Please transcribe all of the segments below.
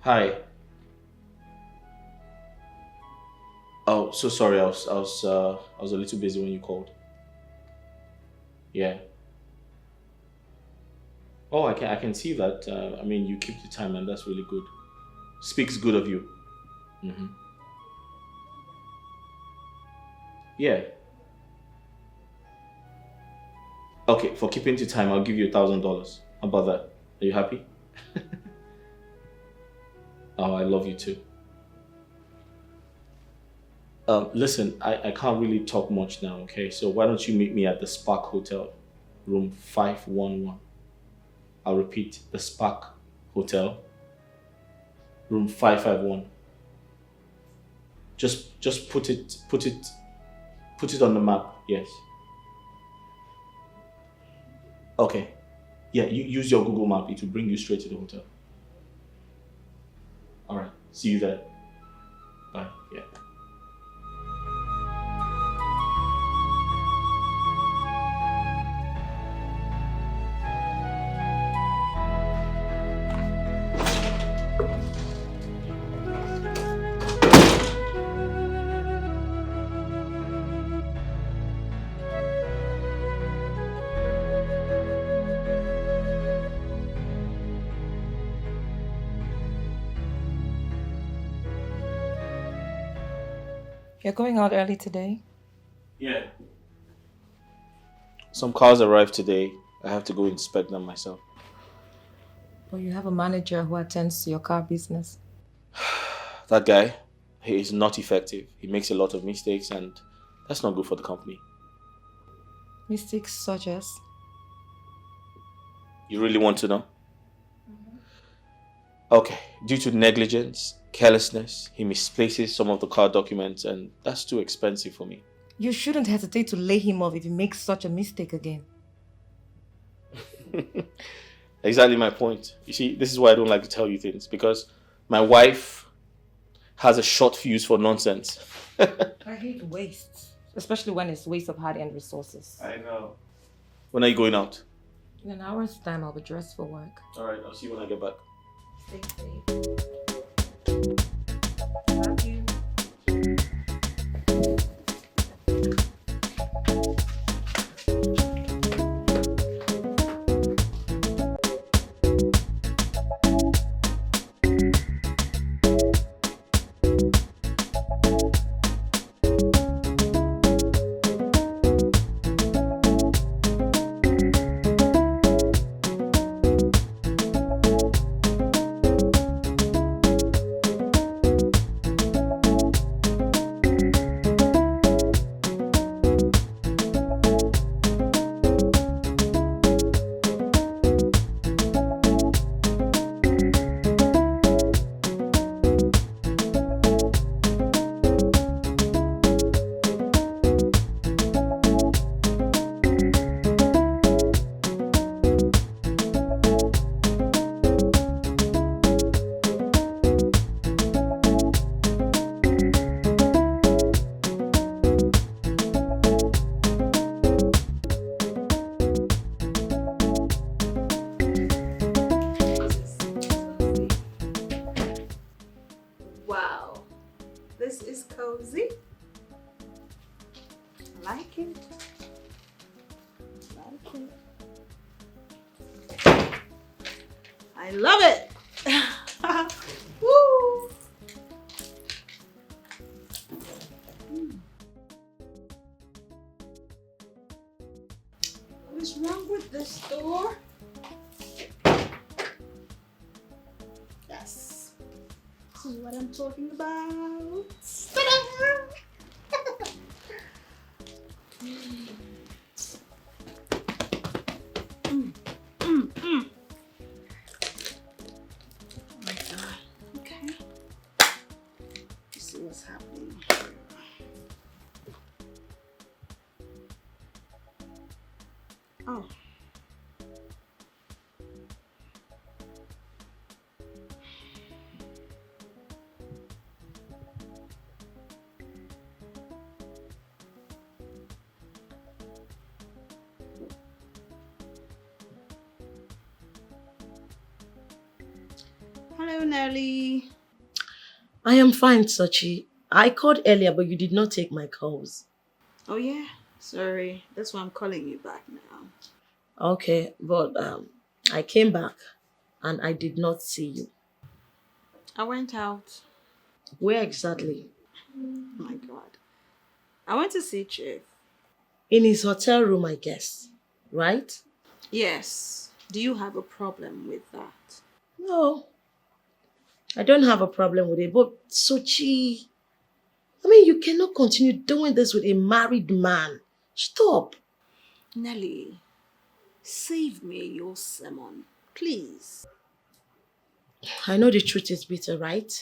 Hi. Oh, so sorry. I was a little busy when you called. Yeah. Oh, I can see that. I mean, you keep the time, and that's really good. Speaks good of you. Hmm. Yeah. Okay. For keeping the time, I'll give you $1,000. How about that? Are you happy? Oh, I love you too. Listen, I can't really talk much now. Okay. So why don't you meet me at the Spark Hotel, room 511. I'll repeat, the Spark Hotel, room 551. Just put it on the map. Yes. Okay. Yeah, you use your Google map. It will bring you straight to the hotel. All right. See you there. Bye. Yeah. You're going out early today? Yeah. Some cars arrived today. I have to go inspect them myself. Or you have a manager who attends to your car business? That guy, he is not effective. He makes a lot of mistakes, and that's not good for the company. Mistakes such as? You really want to know? Okay. Due to negligence, carelessness, he misplaces some of the car documents, and that's too expensive for me. You shouldn't hesitate to lay him off if he makes such a mistake again. Exactly my point. You see, this is why I don't like to tell you things because my wife has a short fuse for nonsense. I hate waste, especially when it's waste of hard-earned resources. I know. When are you going out? In an hour's time, I'll be dressed for work. All right, I'll see you when I get back. Stay safe. Love you. Wow, this is cozy. I like it. Like it. I love it. Woo! What is wrong with this door? Yes. This is what I'm talking about. Mm, mm. Oh my God. Okay. Let's see what's happening here. Oh. Hello, Nelly. I am fine, Sochi. I called earlier, but you did not take my calls. Oh, yeah. Sorry. That's why I'm calling you back now. Okay, but I came back and I did not see you. I went out. Where exactly? Oh, my God. I went to see Chief. In his hotel room, I guess. Right? Yes. Do you have a problem with that? No, I don't have a problem with it. But Sochi, I mean, you cannot continue doing this with a married man. Stop. Nelly, save me your sermon. Please. I know the truth is bitter, right?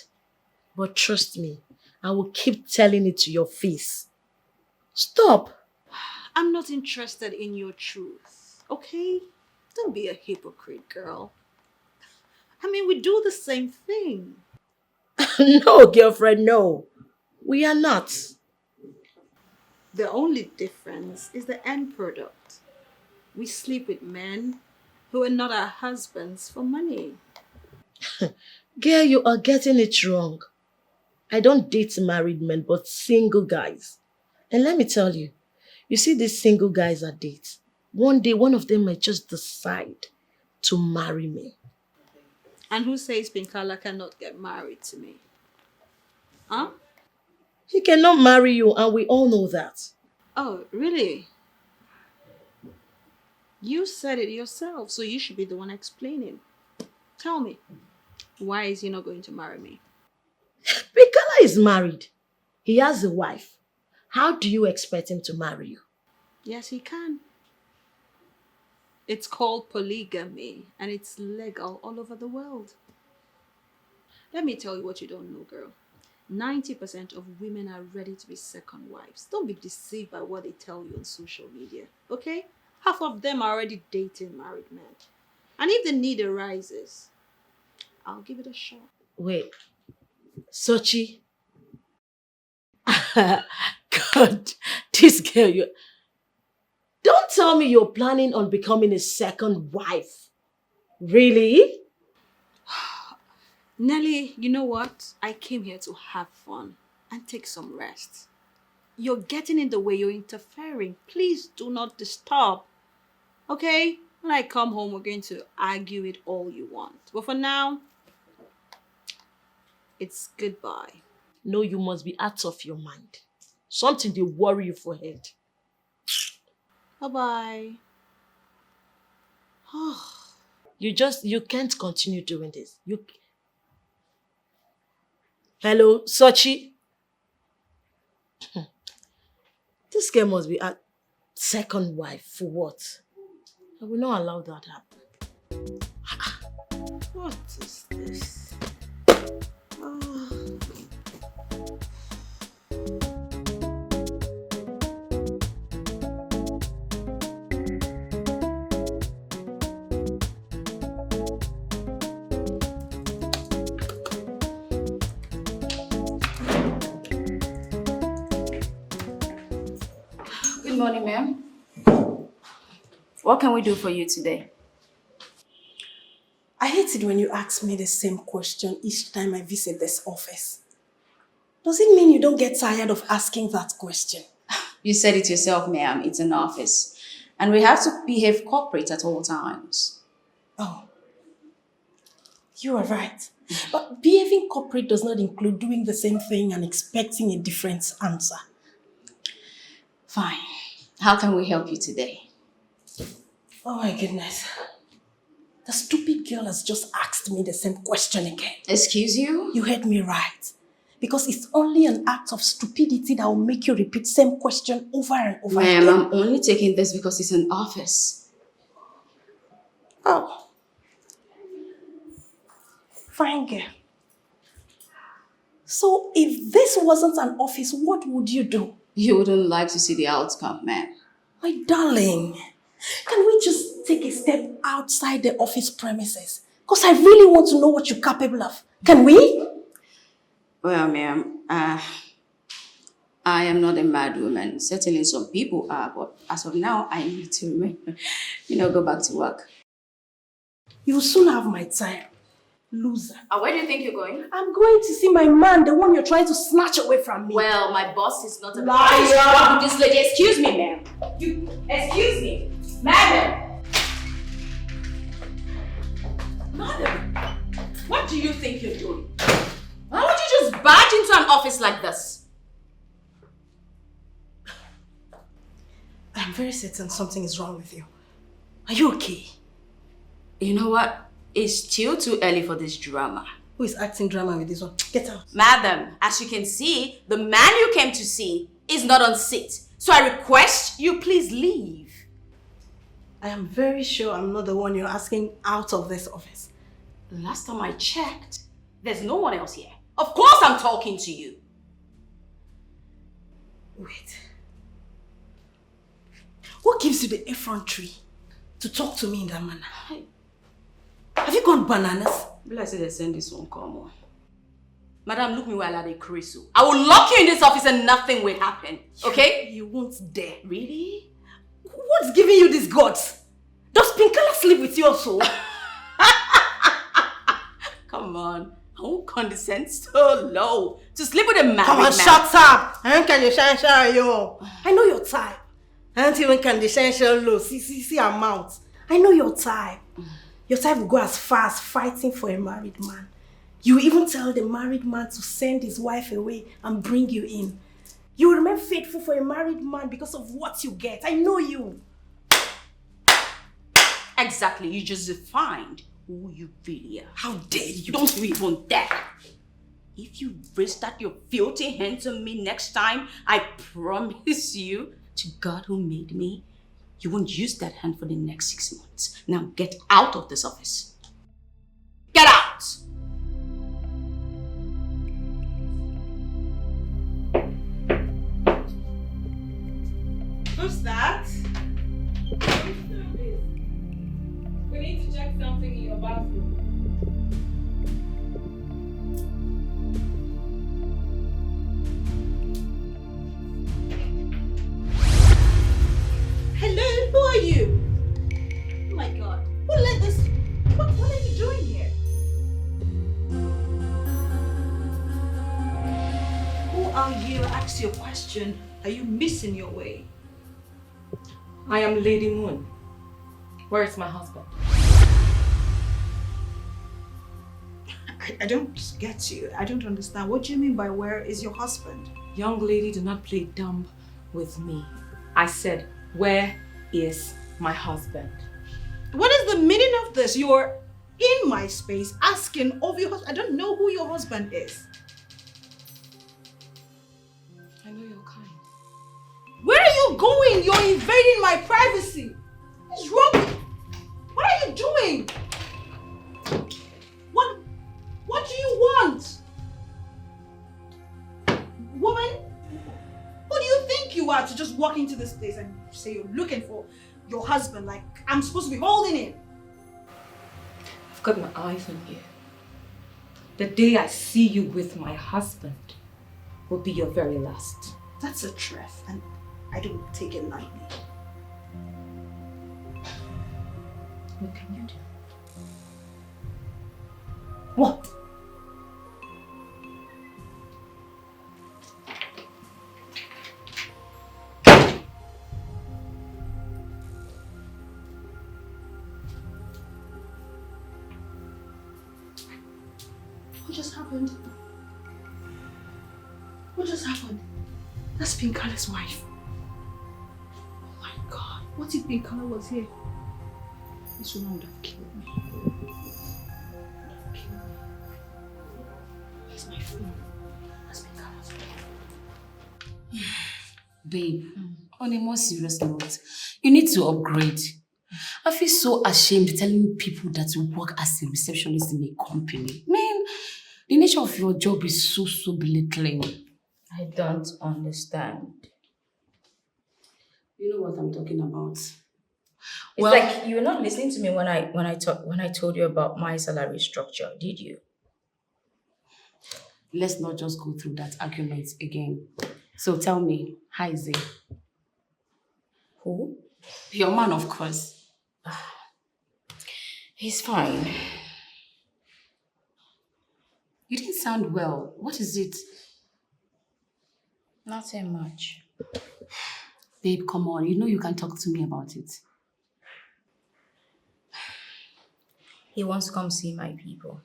But trust me, I will keep telling it to your face. Stop. I'm not interested in your truth. Okay? Don't be a hypocrite, girl. I mean, we do the same thing. No, girlfriend, no. We are not. The only difference is the end product. We sleep with men who are not our husbands for money. Girl, you are getting it wrong. I don't date married men, but single guys. And let me tell you, you see these single guys I date. One day, one of them might just decide to marry me. And who says Pinkala cannot get married to me? Huh? He cannot marry you, and we all know that. Oh, really? You said it yourself, so you should be the one explaining. Tell me, why is he not going to marry me? Pikala is married. He has a wife. How do you expect him to marry you? Yes, he can. It's called polygamy, and it's legal all over the world. Let me tell you what you don't know, girl. 90% of women are ready to be second wives. Don't be deceived by what they tell you on social media, okay? Half of them are already dating married men. And if the need arises, I'll give it a shot. Wait, Sochi? God, this girl, you... Don't tell me you're planning on becoming a second wife. Really? Nelly, you know what? I came here to have fun and take some rest. You're getting in the way, you're interfering. Please do not disturb. Okay? When I come home, we're going to argue it all you want. But for now, it's goodbye. No, you must be out of your mind. Something they worry you for head. Bye-bye. You can't continue doing this. Hello, Sochi? This girl must be a second wife. For what? I will not allow that happen. What is this? Oh. Good morning, ma'am. What can we do for you today? I hate it when you ask me the same question each time I visit this office. Does it mean you don't get tired of asking that question? You said it yourself, ma'am. It's an office. And we have to behave corporate at all times. Oh, you are right. But behaving corporate does not include doing the same thing and expecting a different answer. Fine. How can we help you today? Oh my goodness. The stupid girl has just asked me the same question again. Excuse you? You heard me right. Because it's only an act of stupidity that will make you repeat same question over and over Ma'am, again. I'm only taking this because it's an office. Oh. Fine girl. So if this wasn't an office, what would you do? You wouldn't like to see the outcome, ma'am. My darling, can we just take a step outside the office premises? Because I really want to know what you're capable of. Can we? Well, ma'am, I am not a mad woman. Certainly some people are, but as of now, I need to, go back to work. You'll soon have my time. Loser. And where do you think you're going? I'm going to see my man, the one you're trying to snatch away from me. Well, my boss is not a Liar! This lady, excuse me, ma'am. Excuse me. Madam! Madam, what do you think you're doing? Why would you just barge into an office like this? I'm very certain something is wrong with you. Are you okay? You know what? It's still too early for this drama. Who is acting drama with this one? Get out. Madam, as you can see, the man you came to see is not on seat. So I request you please leave. I am very sure I'm not the one you're asking out of this office. The last time I checked, there's no one else here. Of course I'm talking to you. Wait. What gives you the effrontery to talk to me in that manner? Have you gone bananas? Will I say they send this one, come on. Madam, look me while at a crease. I will lock you in this office and nothing will happen. Okay? You won't dare. Really? What's giving you these guts? Does Pinkala sleep with you also? Come on. I won't condescend so low to sleep with a married Come on, man. shut up! I know your type. I don't even condescension low. See her mouth. I know your type. Your type will go as far as fighting for a married man. You will even tell the married man to send his wife away and bring you in. You will remain faithful for a married man because of what you get. I know you. Exactly. You just defined who you really are. How dare you? Don't you even dare. If you raise that your filthy hands on me next time, I promise you, to God who made me, you won't use that hand for the next 6 months. Now get out of this office. Get out! Who's that? We need to check something in your bathroom. Hello, who are you? Oh my God, who let this? What are you doing here? Who are you? I asked you a question. Are you missing your way? I am Lady Moon. Where is my husband? I don't get you. I don't understand. What do you mean by where is your husband? Young lady, do not play dumb with me. I said, where is my husband? What is the meaning of this? You're in my space asking of your husband. I don't know who your husband is. I know you're kind. Where are you going? You're invading my privacy. What's wrong with you? What are you doing? What do you want? Woman, who do you think you are to just walk into this place and say you're looking for your husband like I'm supposed to be holding him? I've got my eyes on you. The day I see you with my husband will be your very last. That's a threat and I don't take it lightly. What can you do? What? What just happened? What just happened? That's Pinkala's wife. Oh my God. What if Pinkala was here? This woman would have killed me. Where's my phone? That's Pinkala's wife. Babe, on a more serious note, you need to upgrade. I feel so ashamed telling people that you work as a receptionist in a company. Man, the nature of your job is so belittling. I don't understand. You know what I'm talking about. It's like you were not listening to me when I told you about my salary structure, did you? Let's not just go through that argument again. So tell me, how is it? Who? Your man, of course. He's fine. sound well. What is it? Nothing much. Babe, come on. You know you can talk to me about it. He wants to come see my people.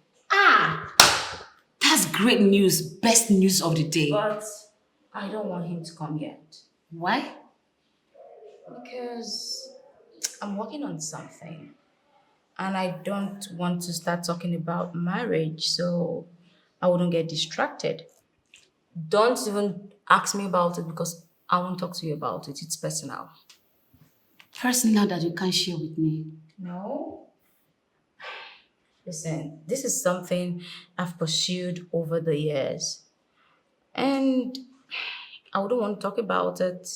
That's great news. Best news of the day. But I don't want him to come yet. Why? Because I'm working on something. And I don't want to start talking about marriage, so I wouldn't get distracted. Don't even ask me about it because I won't talk to you about it. It's personal. Personal that you can't share with me. No. Listen, this is something I've pursued over the years. And I wouldn't want to talk about it.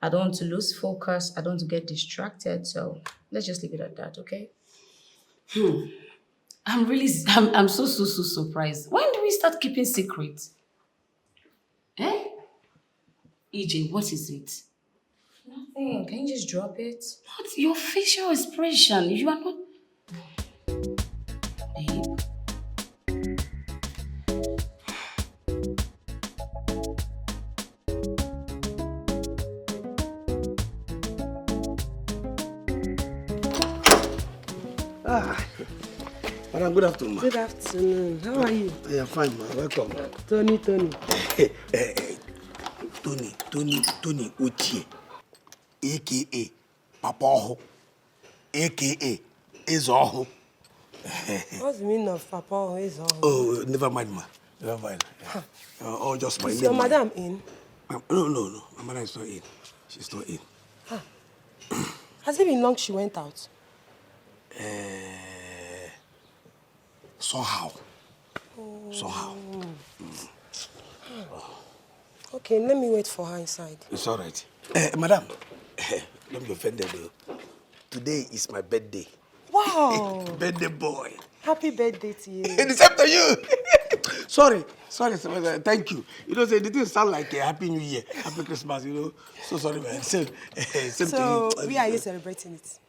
I don't want to lose focus. I don't want to get distracted. So let's just leave it at that, okay? I'm so surprised. When do we start keeping secrets? Eh? EJ, what is it? Nothing. Can you just drop it? What? Your facial expression. You are not... Babe. Madam, good afternoon, ma. Good afternoon. How are you? I am fine, ma. Welcome. Tony. Tony Uche, a.k.a. Papa Oho, a.k.a. Ezoho. What's the meaning of Papa or Ezo? Oh, never mind, ma. Never mind. Oh, just my Is name. your madam in? No. My mother is not in. She's not in. Has it been long she went out? Somehow. Okay, let me wait for her inside. It's all right. Madam, don't be offended, though. Today is my birthday. Wow! Birthday boy. Happy birthday to you. The same to you. Sorry, thank you. You know, say the thing sound like a Happy New Year, Happy Christmas, you know. So sorry, man. Same So, to you. where are you celebrating it?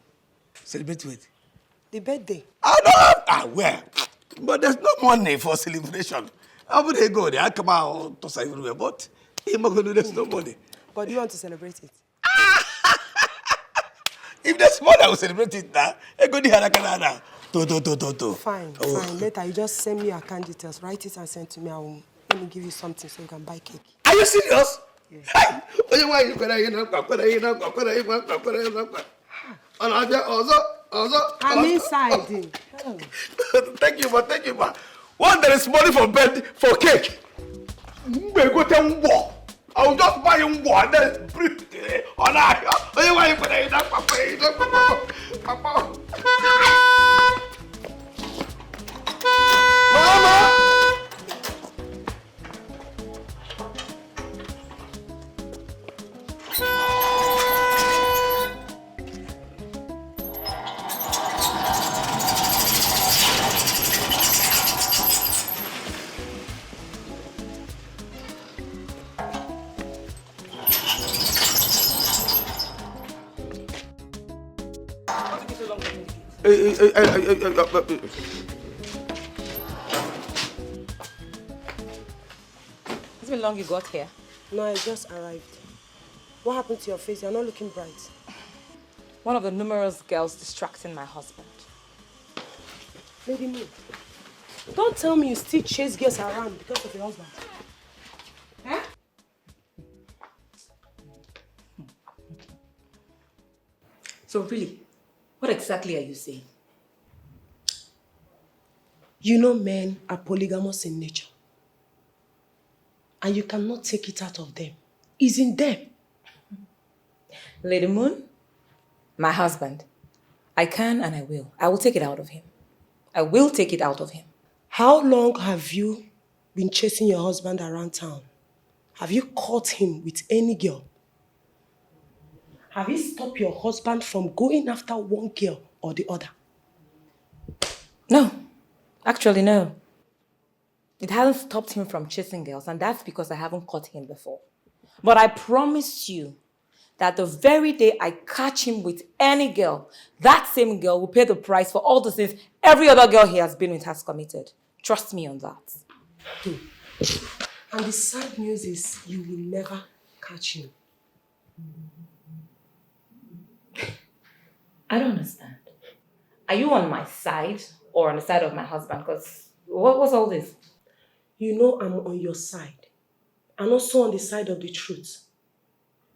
Celebrate with? The birthday. I don't have, where? But there's no money for celebration. How would they go there? I come out to say everywhere, but there's no money. But do you want to celebrate it? If there's money, I will celebrate it now. I go there, to. Fine. Later, you just send me your account details. Write it and send to me. Let me give you something so you can buy cake. Are you serious? Yeah. Hey! Why you I'm inside. Thank you, ma. When there is money for bed, for cake, we go to war. I'll just buy you one and then bring it on. Why you put it in Papa? Mama! It's been long you got here. No, I just arrived. What happened to your face? You're not looking bright. One of the numerous girls distracting my husband. Lady Mo, don't tell me you still chase girls around because of your husband. Huh? So really, what exactly are you saying? You know men are polygamous in nature. And you cannot take it out of them. It's in them. Lady Moon, my husband, I can and I will. I will take it out of him. I will take it out of him. How long have you been chasing your husband around town? Have you caught him with any girl? Have you stopped your husband from going after one girl or the other? No. Actually, no. It hasn't stopped him from chasing girls, and that's because I haven't caught him before. But I promise you that the very day I catch him with any girl, that same girl will pay the price for all the sins every other girl he has been with has committed. Trust me on that. And the sad news is you will never catch him. I don't understand. Are you on my side or on the side of my husband? Because what was all this? You know I'm on your side. And also on the side of the truth.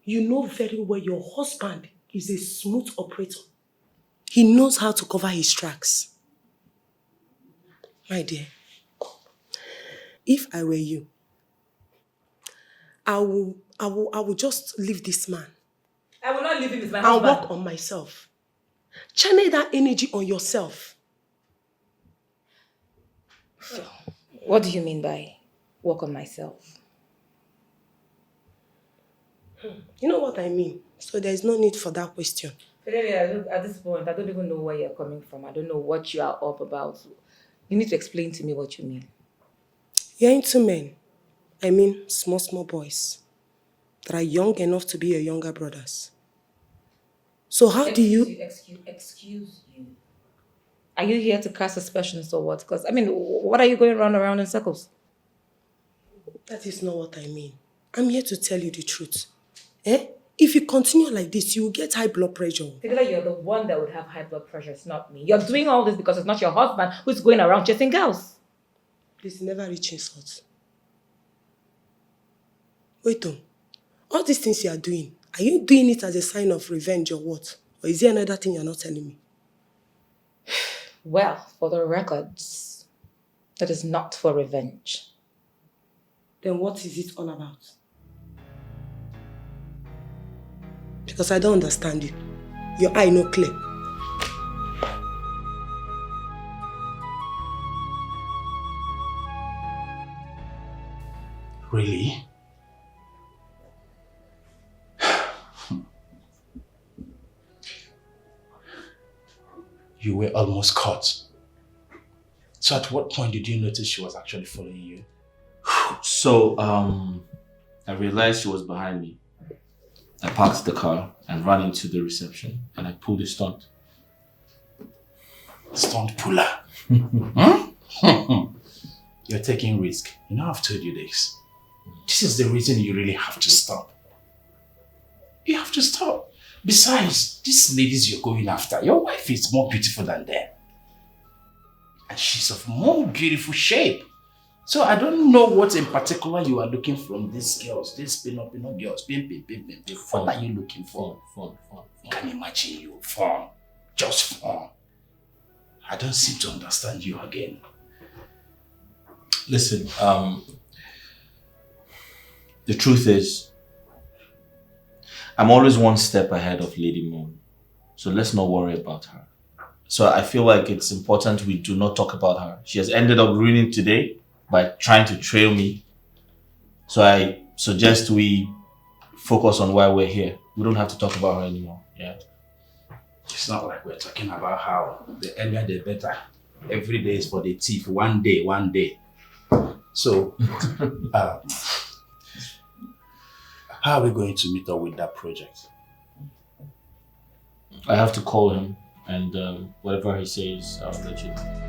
You know very well your husband is a smooth operator. He knows how to cover his tracks. My dear, if I were you, I will just leave this man. I will not leave him as my and husband. work on myself. Channel that energy on yourself. What do you mean by work on myself? You know what I mean? So there is no need for that question. Fidelia, at this point, I don't even know where you're coming from. I don't know what you are up about. You need to explain to me what you mean. You're into men. I mean small boys that are young enough to be your younger brothers. So how do you... Excuse you. Are you here to cast aspersions or what? Because, I mean, what are you going around in circles? That is not what I mean. I'm here to tell you the truth. If you continue like this, you will get high blood pressure. Fidelia, you're the one that would have high blood pressure. It's not me. You're doing all this because it's not your husband who's going around chasing girls. Please never reach insult. Wait, all these things you are doing doing it as a sign of revenge or what? Or is there another thing you're not telling me? Well, for the records, that is not for revenge. Then what is it all about? Because I don't understand you. Your eye no clear. Really? You were almost caught. So at what point did you notice she was actually following you? So, I realized she was behind me. I parked the car and ran into the reception and I pulled a stunt. Stunt puller? You're taking risk. You know I've told you this. This is the reason you really have to stop. You have to stop. Besides, these ladies you're going after, your wife is more beautiful than them. And she's of more beautiful shape. So I don't know what in particular you are looking from these girls, these pin-up girls. What are you looking for? Fun. You can imagine you. Fun. Just fun. I don't seem to understand you again. Listen, the truth is, I'm always one step ahead of Lady Moon. So let's not worry about her. So I feel like it's important we do not talk about her. She has ended up ruining today by trying to trail me. So I suggest we focus on why we're here. We don't have to talk about her anymore. Yeah. It's not like we're talking about how the earlier the better. Every day is for the thief. One day. So, how are we going to meet up with that project? I have to call him and whatever he says, I'll let you know.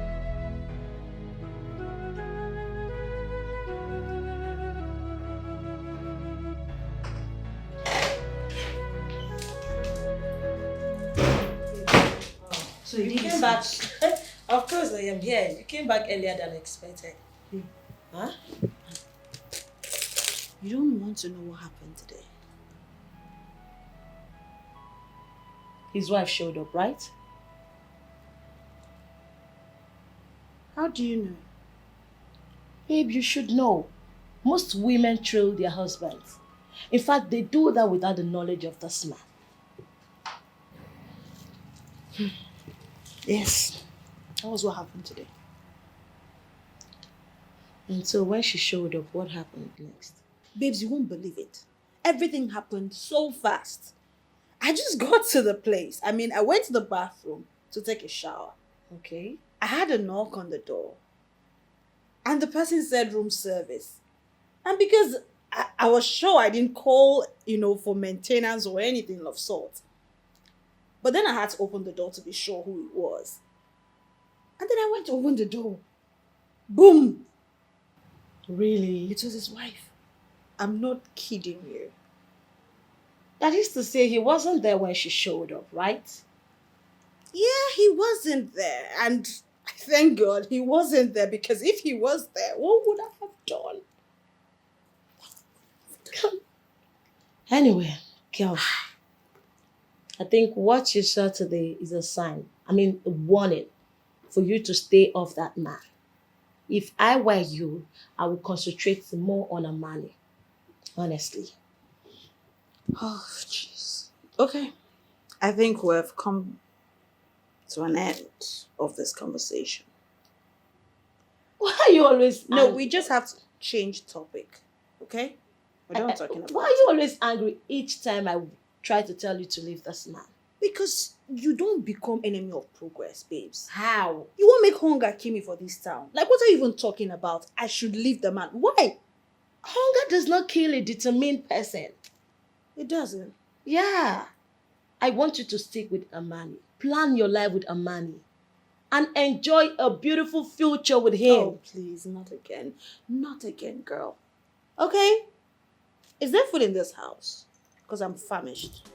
So you came back. Of course I am here. You came back earlier than expected. Huh? You don't want to know what happened today. His wife showed up, right? How do you know? Babe, you should know. Most women trail their husbands. In fact, they do that without the knowledge of this man. Yes. That was what happened today. And so when she showed up, what happened next? Babes, you won't believe it. Everything happened so fast. I just got to the place. I mean, I went to the bathroom to take a shower. Okay. I had a knock on the door. And the person said room service. And because I was sure I didn't call, for maintenance or anything of sort. But then I had to open the door to be sure who it was. And then I went to open the door. Boom! Really? It was his wife. I'm not kidding you. That is to say, he wasn't there when she showed up, right? Yeah, he wasn't there. And thank God he wasn't there, because if he was there, what would I have done? Anyway, girl, I think what you saw today is a sign. I mean, a warning for you to stay off that man. If I were you, I would concentrate more on Amani. Honestly. Oh, jeez. Okay. I think we've come to an end of this conversation. Why are you always No, ang- we just have to change topic. Okay? We're done talking about Why are you always angry each time I try to tell you to leave this man? Because you don't become enemy of progress, babes. How? You won't make hunger kill me for this town. Like, what are you even talking about? I should leave the man. Why? Hunger does not kill a determined person. It doesn't. Yeah. I want you to stick with Amani. Plan your life with Amani. And enjoy a beautiful future with him. Oh, please, not again. Not again, girl. Okay? Is there food in this house? Because I'm famished.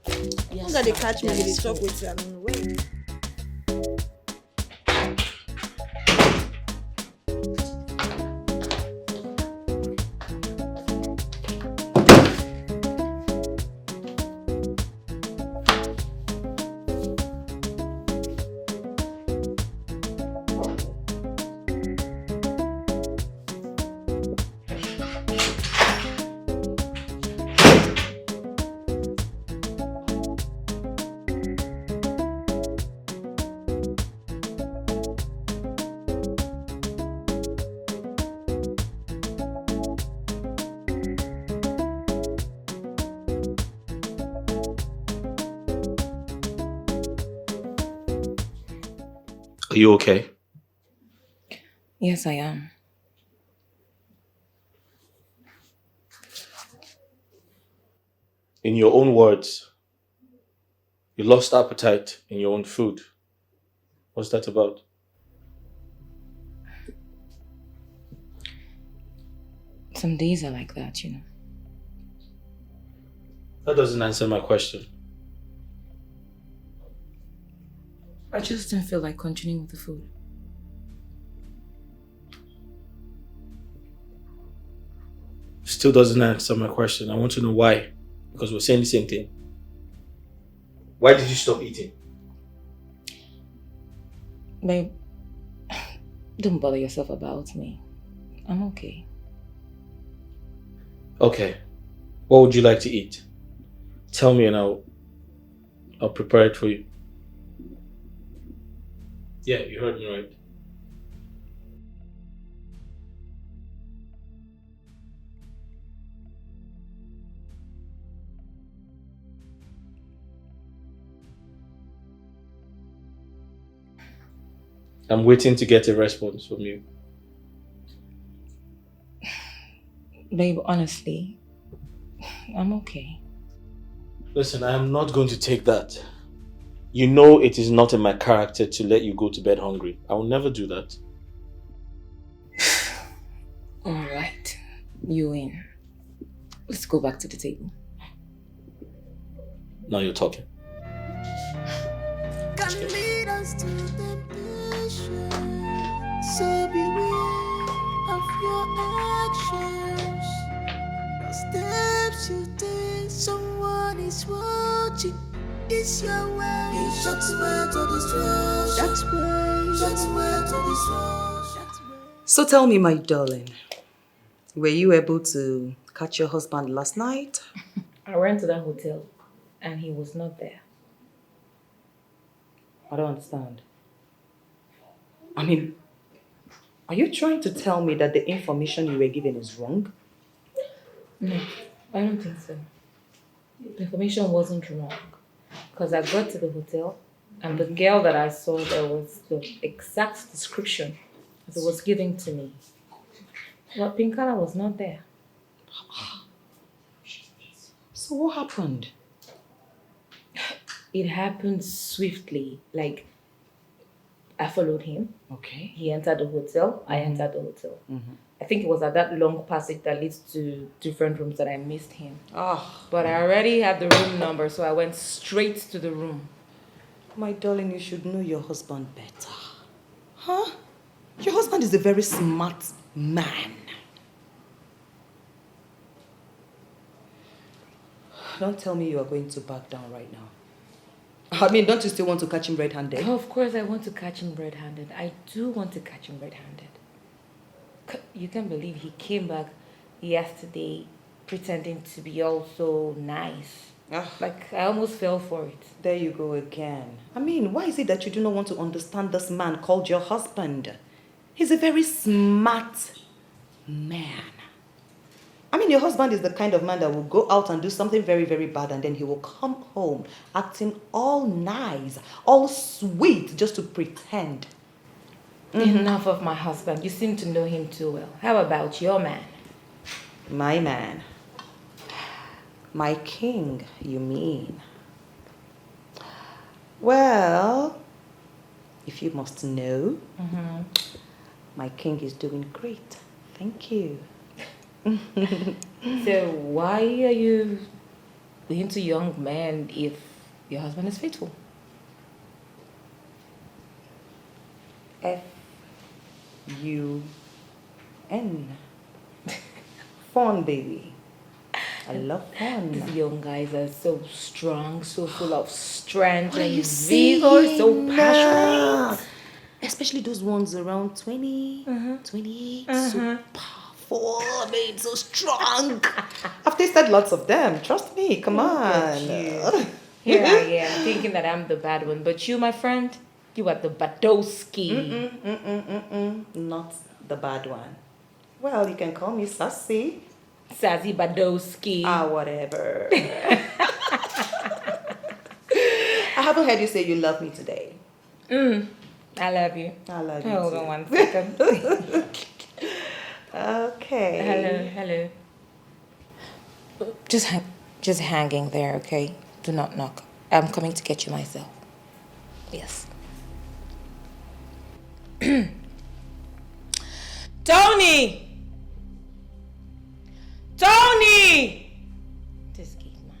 Yes, Hunger, they ma'am. catch me, There they is talk food. with you, and wait. Are you okay? Yes, I am. In your own words, you lost appetite in your own food. What's that about? Some days are like that, you know. That doesn't answer my question. I just didn't feel like continuing with the food. Still doesn't answer my question. I want to know why. Because we're saying the same thing. Why did you stop eating? Babe, don't bother yourself about me. I'm okay. Okay. What would you like to eat? Tell me and I'll prepare it for you. Yeah, you heard me right. I'm waiting to get a response from you. Babe, honestly, I'm okay. Listen, I am not going to take that. You know it is not in my character to let you go to bed hungry. I will never do that. Alright, you win. Let's go back to the table. Now you're talking. Can lead us to temptation. So beware of your actions. The steps you take, someone is watching. It's your way. It's just way to destruction. That's way. That's way to destruction. So tell me, my darling, were you able to catch your husband last night? I went to that hotel and he was not there. I don't understand. I mean, are you trying to tell me that the information you were given is wrong? No, I don't think so. The information wasn't wrong. Because I got to the hotel and the girl that I saw there was the exact description as it was given to me. But Pinkala was not there. So what happened? It happened swiftly. Like, I followed him. Okay. He entered the hotel. I entered the hotel. I think it was at that long passage that leads to different rooms that I missed him. Ah, But I already had the room number, so I went straight to the room. my darling, you should know your husband better. Huh? Your husband is a very smart man. Don't tell me you are going to back down right now. I mean, don't you still want to catch him red-handed? Oh, of course I want to catch him red-handed. I do want to catch him red-handed. You can't believe he came back yesterday pretending to be all so nice. Like, I almost fell for it. There you go again. I mean, why is it that you do not want to understand this man called your husband? He's a very smart man. I mean, your husband is the kind of man that will go out and do something very, very bad, and then he will come home acting all nice, all sweet, just to pretend. Enough of my husband. You seem to know him too well. How about your man? My man. My king, you mean? Well, if you must know, my king is doing great. Thank you. So why are you into young men if your husband is faithful? F-U-N. Fun, baby. I love fun. These young guys are so strong, so full of strength What are and you vigor, so saying? passionate. Especially those ones around 20, 28, so powerful, I mean, so strong. I've tasted lots of them, trust me, come on. Here I am, thinking that I'm the bad one, but you, my friend, you are the Badowski. Not the bad one. Well, you can call me Sassy. Sassy Badowski. Ah, whatever. I haven't heard you say you love me today. I love you. I love you Hold too. on 1 second. Okay. Hello. Just hanging there, okay? Do not knock. I'm coming to get you myself. Yes. Tony! This kid, man.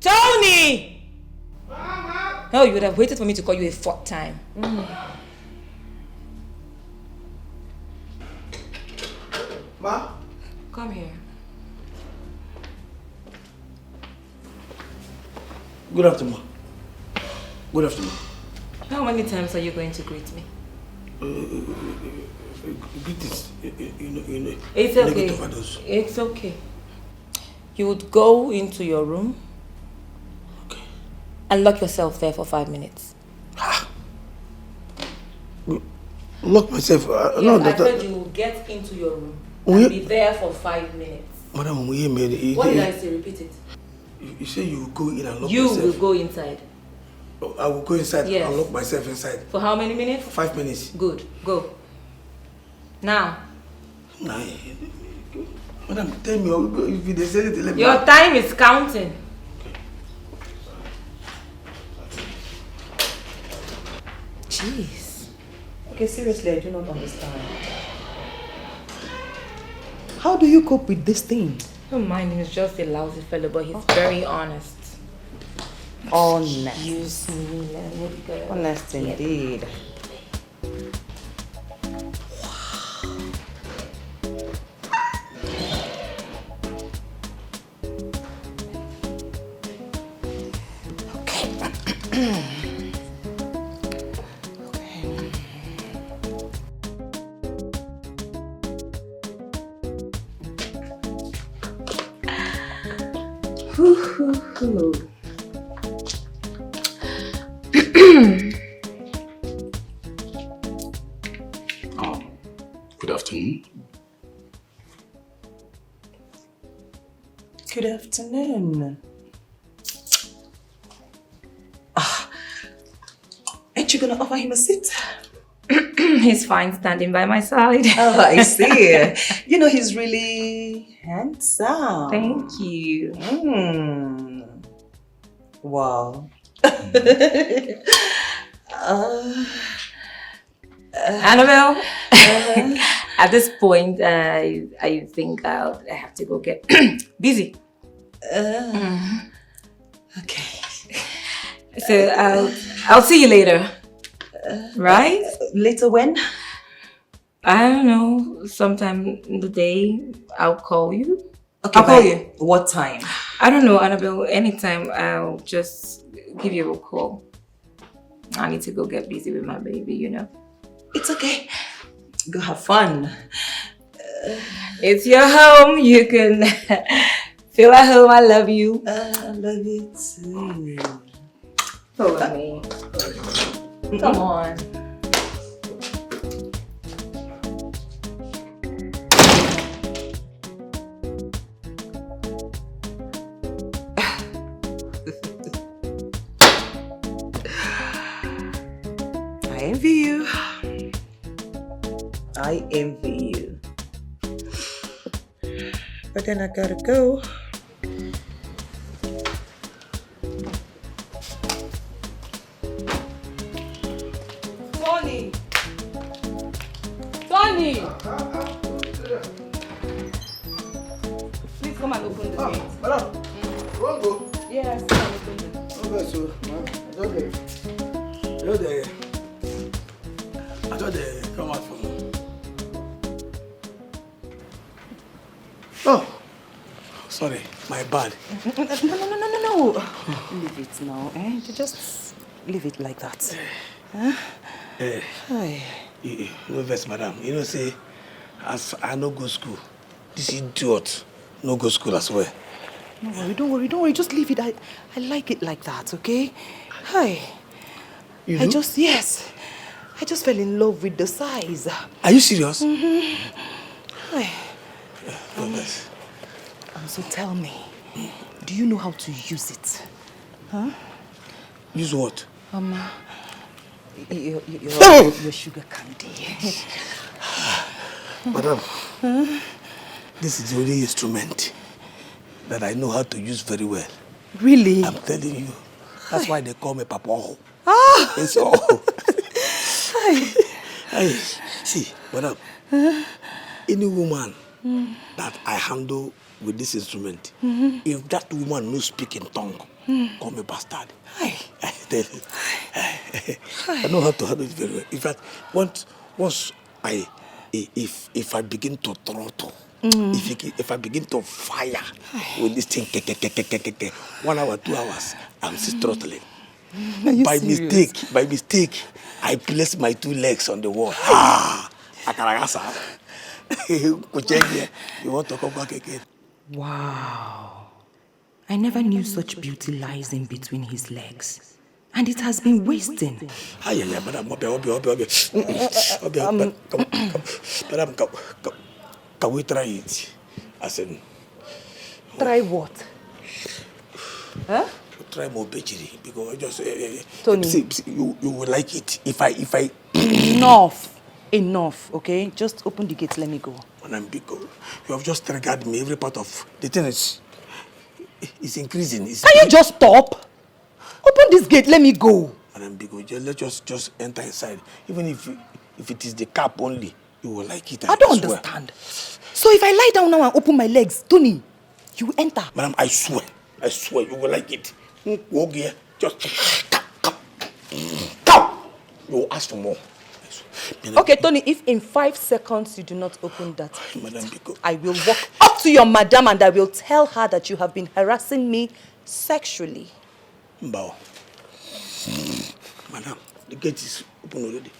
Tony! Mama! Oh, you would have waited for me to call you a fourth time. Ma? Come here. Good afternoon. Good afternoon. How many times are you going to greet me? Greetings. It's okay. It's okay. You would go into your room and lock yourself there for 5 minutes. Lock myself. Yes, I said you will get into your room and be there for 5 minutes. Madam, What did I say? Repeat it. You say you will go in and lock You myself. will go inside. I will go inside Yes. and lock myself inside. For how many minutes? 5 minutes. Good. Go. Now. Madam, tell me, if you say it, let me. Your time is counting. Jeez. Okay, seriously, I do not understand. How do you cope with this thing? Don't mind him, he's just a lousy fellow, but he's very honest. Honest. Excuse me, let me go. Honest indeed. Good afternoon. Good afternoon. Ain't you gonna offer him a seat? He's fine standing by my side. Oh, I see. You know, he's really handsome. Thank you. Wow. Annabelle, At this point, I think I have to go get busy. Okay. So I'll see you later. Right? Later when? I don't know. Sometime in the day, I'll call you. Okay, I'll call you. What time? I don't know, Annabelle. Anytime, I'll just give you a call. I need to go get busy with my baby, you know. It's okay. Go have fun. It's your home. You can feel at home. I love you. I love you too. Follow me. Come on. I envy you. I envy you. But then I gotta go. Tony! Tony! Please come and open the gate. Madam, won't go. Yes, come and open the gate. Okay, so, ma'am, I thought they come out from. Oh, sorry, my bad. No. Leave it now, eh? Just leave it like that. Huh? Hey, no vex, madam. You know, say, as I no go school, this idiot no go school as well. No, don't worry. Just leave it. I like it like that, okay? Hi. You do? Yes. I just fell in love with the size. Are you serious? Hi. No vex. So tell me, do you know how to use it? Huh? Use what? Your sugar candy. Madam, this is the only instrument that I know how to use very well. Really? I'm telling you. That's why they call me Papa. Ah! It's all. Hey, see, madam, any woman that I handle with this instrument, if that woman no speak in tongue, call me bastard. I tell you. I know how to handle it very well. In fact, once if I begin to throttle, if I begin to fire with this thing, 1 hour, 2 hours, I'm still throttling. By mistake, I place my 2 legs on the wall. Akaragasa. You want to come back again? Wow. I never knew such beauty lies in between his legs. And it has been wasting. Madam, can we try it? As in, try what? Huh? Try more bakery because just Tony, see, you will like it if I enough, okay? Just open the gate, let me go. Madam Biko, you have just triggered me. Every part of the thing is increasing. Can you just stop? Open this gate, let me go. Madam Biko, let's just enter inside. Even if it is the cap only, you will like it. I don't understand. So if I lie down now and open my legs, Tony, you will enter. Madam, I swear, you will like it. Walk here, just come. You will ask for more. Okay, Tony, if in 5 seconds you do not open that gate, Madam Biko, I will walk up to your madam and I will tell her that you have been harassing me sexually. Mbao. Madam, the gate is open already.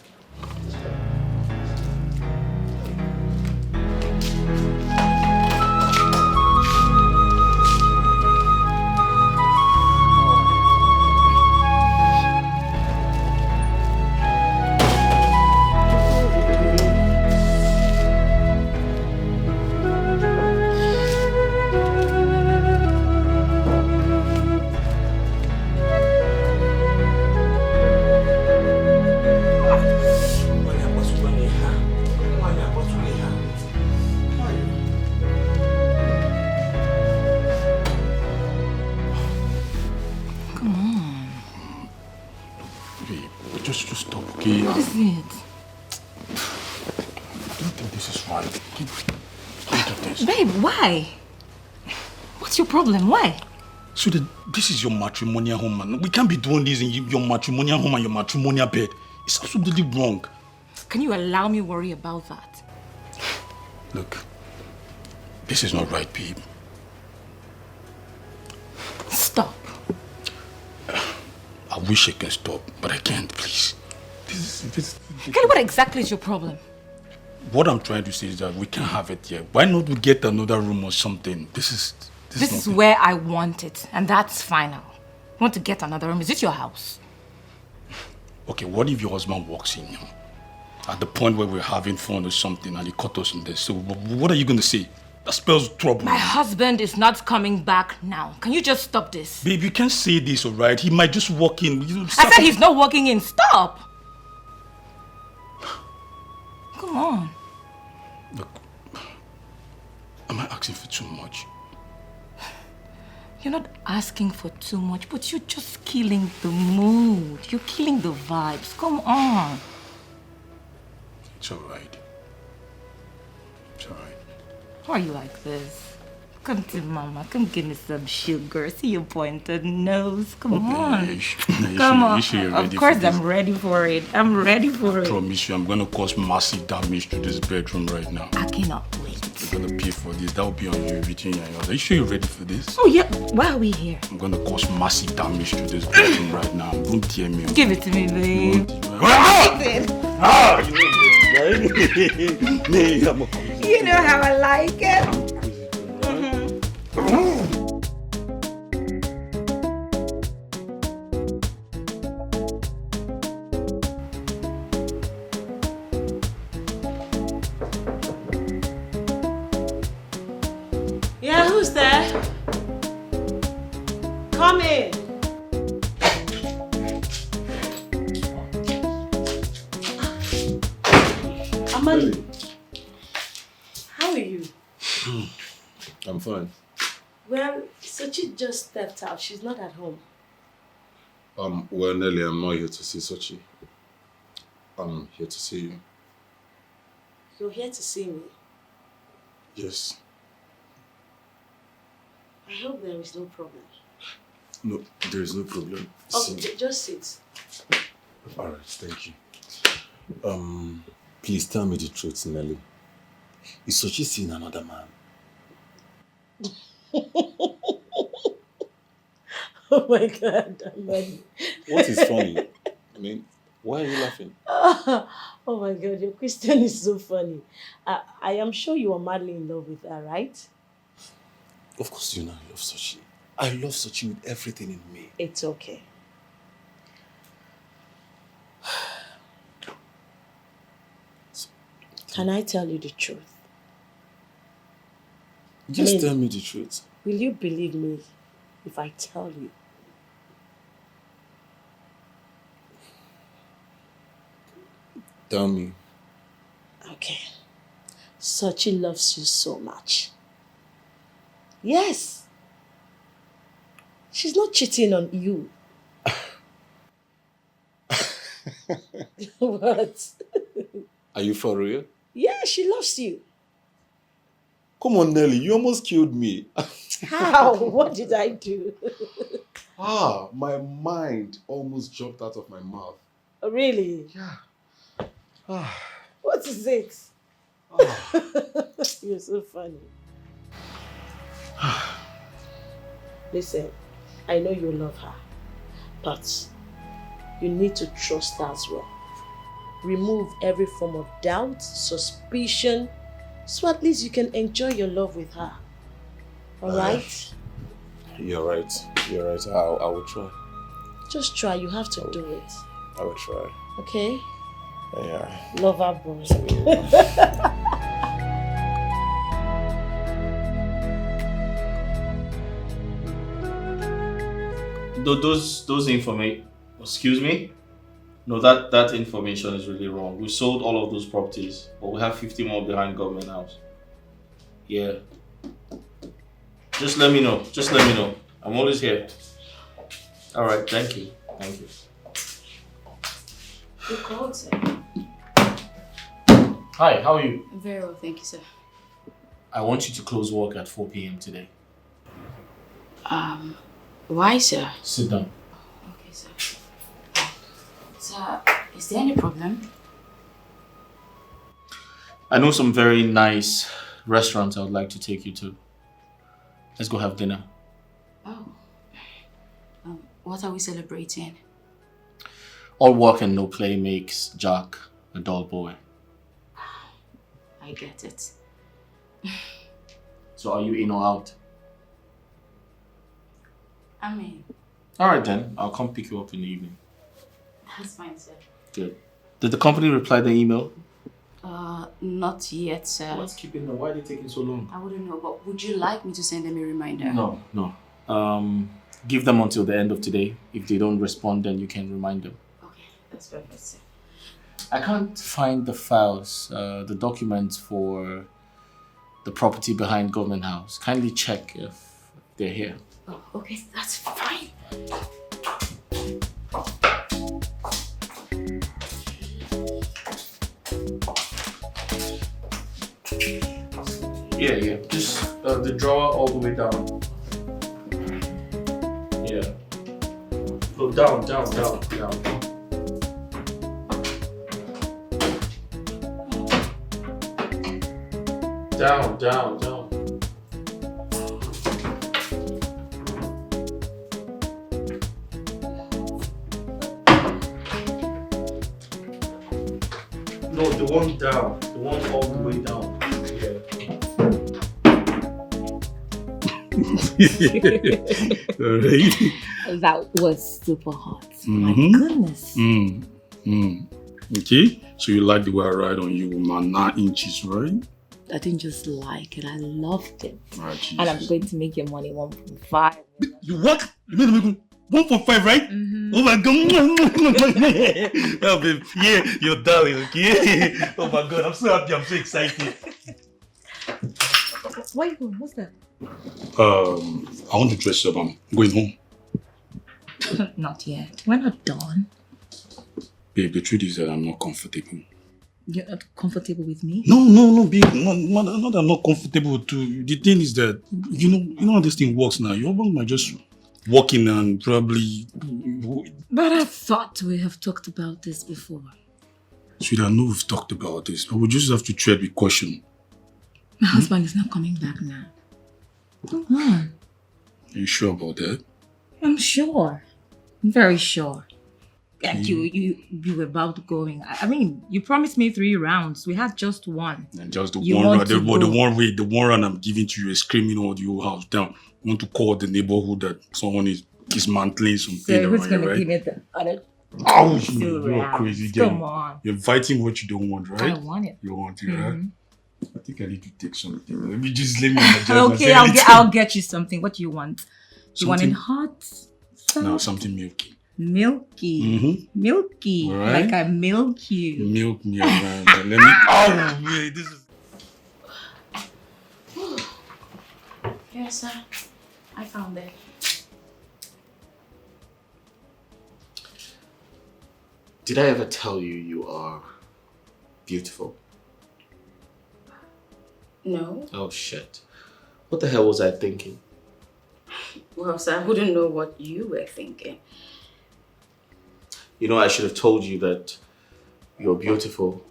Just stop, okay? What is it? I don't think this is man. Look at this. Babe, why? What's your problem? Why? So this is your matrimonial home, man. We can't be doing this in your matrimonial home and your matrimonial bed. It's absolutely wrong. Can you allow me worry about that? Look, this is not right, babe. Stop. I wish I can stop, but I can't, please. Kelly, what exactly is your problem? What I'm trying to say is that we can't have it here. Why not we get another room or something? This is where I want it, and that's final. You want to get another room? Is it your house? Okay, what if your husband walks in at the point where we're having fun or something and he caught us in this? So what are you going to say? That spells trouble. My husband is not coming back now. Can you just stop this? Babe, you can't say this, all right? He might just walk in. I said he's not walking in. Stop! Come on. Look, am I asking for too much? You're not asking for too much, but you're just killing the mood. You're killing the vibes. Come on. It's all right. It's all right. Why are you like this? Come to mama. Come give me some sugar. See your pointed nose. Come on. Come on. Of course I'm ready for it. I'm ready for it. I promise you, I'm going to cause massive damage to this bedroom right now. I cannot wait. You're going to pay for this. That will be on you between you and yours. Are you sure you're ready for this? Oh, yeah. Why are we here? I'm going to cause massive damage to this bedroom right now. Don't tear me. Give it to me, babe. You know how I like it. Yeah, who's there? Come in. Amali, how are you? I'm fine. Well, Sochi just stepped out. She's not at home. Well, Nelly, I'm not here to see Sochi. I'm here to see you. You're here to see me. Yes. I hope there is no problem. No, there is no problem. Oh, just sit. All right, thank you. Please tell me the truth, Nelly. Is Sochi seeing another man? Oh my God, Amali. What is funny? I mean, why are you laughing? Oh my God, your question is so funny. I am sure you are madly in love with her, right? Of course you know I love Sochi. I love Sochi with everything in me. It's okay. Can I tell you the truth? Just tell me the truth. Will you believe me if I tell you? Tell me. Okay. Sochi loves you so much. Yes. She's not cheating on you. What? Are you for real? Yeah, she loves you. Come on, Nelly, you almost killed me. How? What did I do? My mind almost jumped out of my mouth. Oh, really? Yeah. What is it? You're so funny. Listen, I know you love her, but you need to trust her as well. Remove every form of doubt, suspicion, so at least you can enjoy your love with her. All right? You're right. You're right. I will try. Just try. You have to do it. I will try. Okay? Yeah. Love her, boy. Those information. Excuse me. No, that information is really wrong. We sold all of those properties, but we have 50 more behind government house. Yeah. Just let me know. Just let me know. I'm always here. All right. Thank you. Thank you. You called him. Hi, how are you? Very well, thank you, sir. I want you to close work at 4 p.m. today. Why, sir? Sit down. Okay, sir. Sir, is there any problem? I know some very nice restaurants I would like to take you to. Let's go have dinner. Oh. What are we celebrating? All work and no play makes Jack a dull boy. I get it. So are you in or out? I mean, Alright then, I'll come pick you up in the evening. that's fine, sir. Good. Did the company reply the email? Not yet, sir. What's keeping them? Why are they taking so long? I wouldn't know, but would you like me to send them a reminder? No. Give them until the end of today. If they don't respond, then you can remind them. Okay, that's perfect, sir. I can't find the files, the documents for the property behind Government House. Kindly check if they're here. Oh, okay, that's fine. Yeah. Just the drawer all the way down. Yeah. No, down. Down. No, the one down. The one all the way down. Alright. That was super hot. My goodness. Okay, so you like the way I ride on you with my 9 inches, right? I didn't just like it, I loved it. Ah, And I'm going to make your money 1.5. You what? You made me 1.5, right? Oh my god. Oh, babe. Yeah, you're darling, okay? Oh my god, I'm so happy, I'm so excited. Where are you going? What's that? I want to dress up. I'm going home. Not yet. We're not done. Babe, the truth is that I'm not comfortable. You're not comfortable with me? No, babe. Not that I'm not comfortable too. The thing is that, you know how this thing works now. Your husband might just walk in and probably... But I thought we have talked about this before. Sweetheart, I know we've talked about this, but we just have to tread with caution. My husband is not coming back now. Come on. Are you sure about that? I'm sure. I'm very sure. Like you were about going. I mean, you promised me 3 rounds. We had just 1. And just the You one want round, to go. the one round I'm giving to you is screaming all the whole house down. You want to call the neighborhood that someone is dismantling something So who's around going here, to right? give me the other Oh, 2 you're a rounds? crazy girl. Come on. You're inviting what you don't want, right? I want it. You want it, right? I think I need to take something. Let me energize Okay, I'll get you something. What do you want? You want it hot? No, something milky. Milky. Milky. All right. Like I milk you. Milk me around. Let me. Oh, wait, this is. Yes, sir. I found it. Did I ever tell you you are beautiful? No. Oh shit. What the hell was I thinking? Well, sir, I wouldn't know what you were thinking. You know, I should have told you that you're beautiful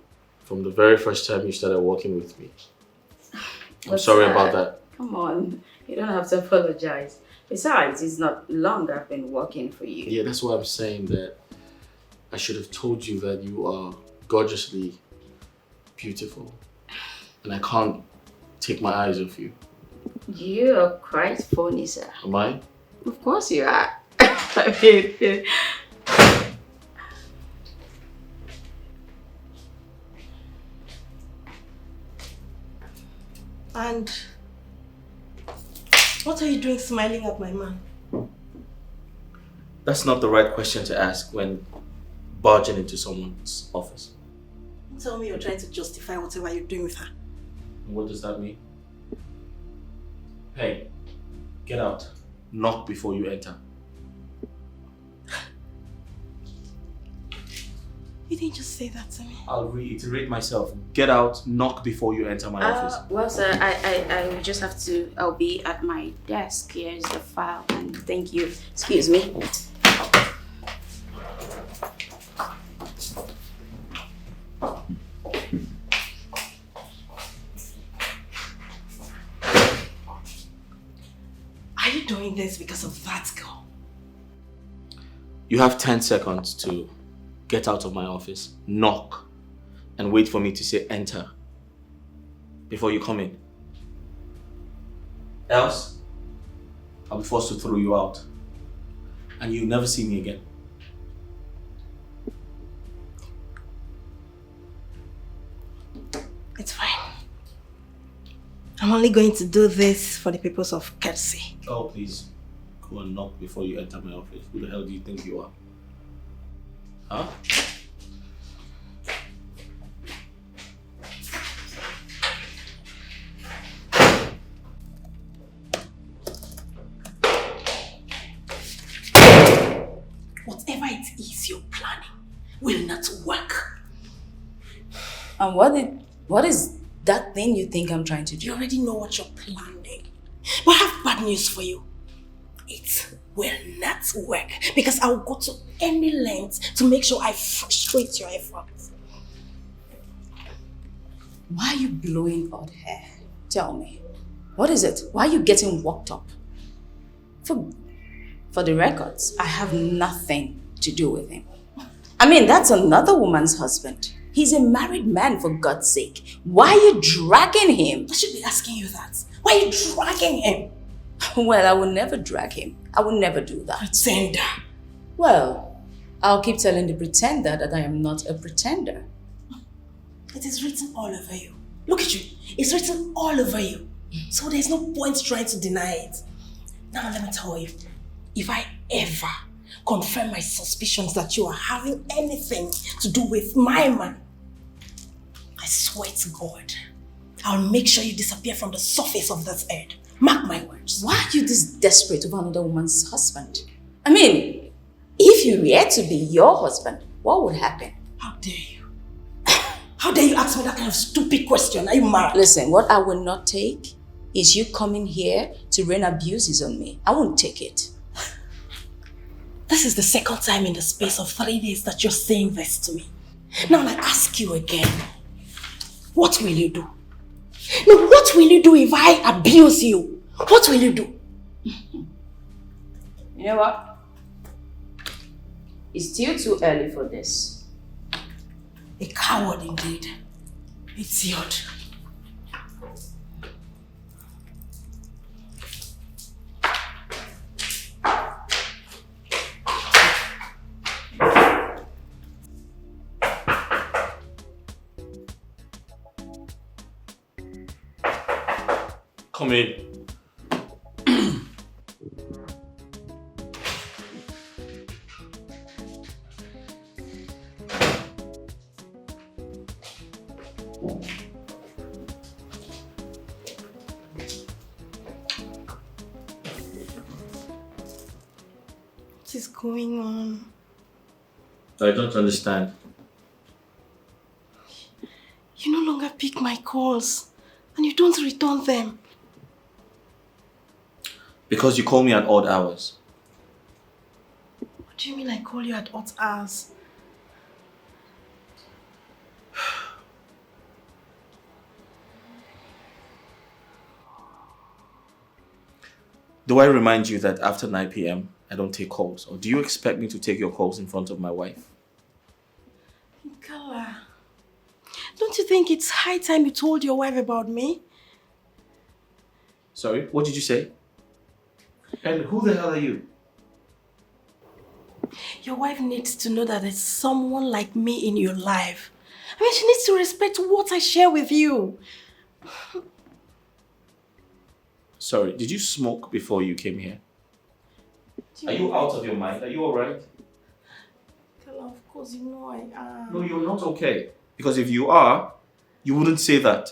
from the very first time you started working with me. I'm But, sorry sir, about that. Come on. You don't have to apologize. Besides, it's not long I've been working for you. Yeah, that's why I'm saying that I should have told you that you are gorgeously beautiful. And I can't take my eyes off you. You are quite funny, sir. Am I? Of course you are. I mean, And what are you doing smiling at my man? That's not the right question to ask when barging into someone's office. Don't tell me you're trying to justify whatever you're doing with her. What does that mean? Hey, get out. Knock before you enter. You didn't just say that to me. I'll reiterate myself. Get out, knock before you enter my office. Well, sir, I will just have to. I'll be at my desk. Here's the file, and thank you. Excuse me. Are you doing this because of that girl? You have 10 seconds to get out of my office, knock, and wait for me to say enter before you come in. Else, I'll be forced to throw you out and you'll never see me again. It's fine. I'm only going to do this for the purpose of courtesy. Oh, please. Go and knock before you enter my office. Who the hell do you think you are? Huh? Whatever it is you're planning will not work. And what is that thing you think I'm trying to do? You already know what you're planning. But I have bad news for you. It will not work because I'll go to any length to make sure I frustrate your efforts. Why are you blowing out hair? Tell me. What is it? Why are you getting worked up? For the records, I have nothing to do with him. I mean, that's another woman's husband. He's a married man, for God's sake. Why are you dragging him? I should be asking you that. Why are you dragging him? Well, I will never drag him. I will never do that. Pretender. Well, I'll keep telling the pretender that I am not a pretender. It is written all over you. Look at you. It's written all over you. So there's no point trying to deny it. Now let me tell you, if I ever confirm my suspicions that you are having anything to do with my man, I swear to God, I'll make sure you disappear from the surface of this earth. Mark my words. Why are you this desperate over another woman's husband? I mean, if you were to be your husband, what would happen? How dare you? How dare you ask me that kind of stupid question? Are you mad? Listen, what I will not take is you coming here to rain abuses on me. I won't take it. This is the second time in the space of 3 days that you're saying this to me. Now I ask you again, what will you do? No, what will you do if I abuse you? What will you do? You know what? It's still too early for this. A coward indeed. Idiot. Come in. What is going on? I don't understand. You no longer pick my calls and you don't return them. Because you call me at odd hours. What do you mean I call you at odd hours? Do I remind you that after 9 p.m. I don't take calls? Or do you expect me to take your calls in front of my wife? Kala, don't you think it's high time you told your wife about me? Sorry, what did you say? And who the hell are you? Your wife needs to know that there's someone like me in your life. I mean, she needs to respect what I share with you. Sorry, did you smoke before you came here? Are you out of your mind? Are you alright? Kala, of course you know I am. No, you're not okay. Because if you are, you wouldn't say that.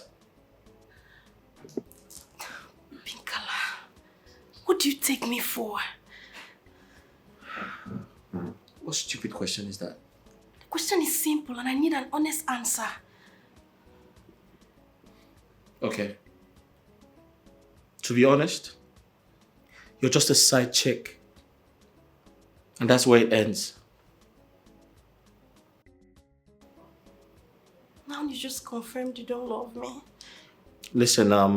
Pinkala, what do you take me for? What stupid question is that? The question is simple and I need an honest answer. Okay. To be honest, you're just a side chick. And that's where it ends. Now you just confirmed you don't love me. Listen, I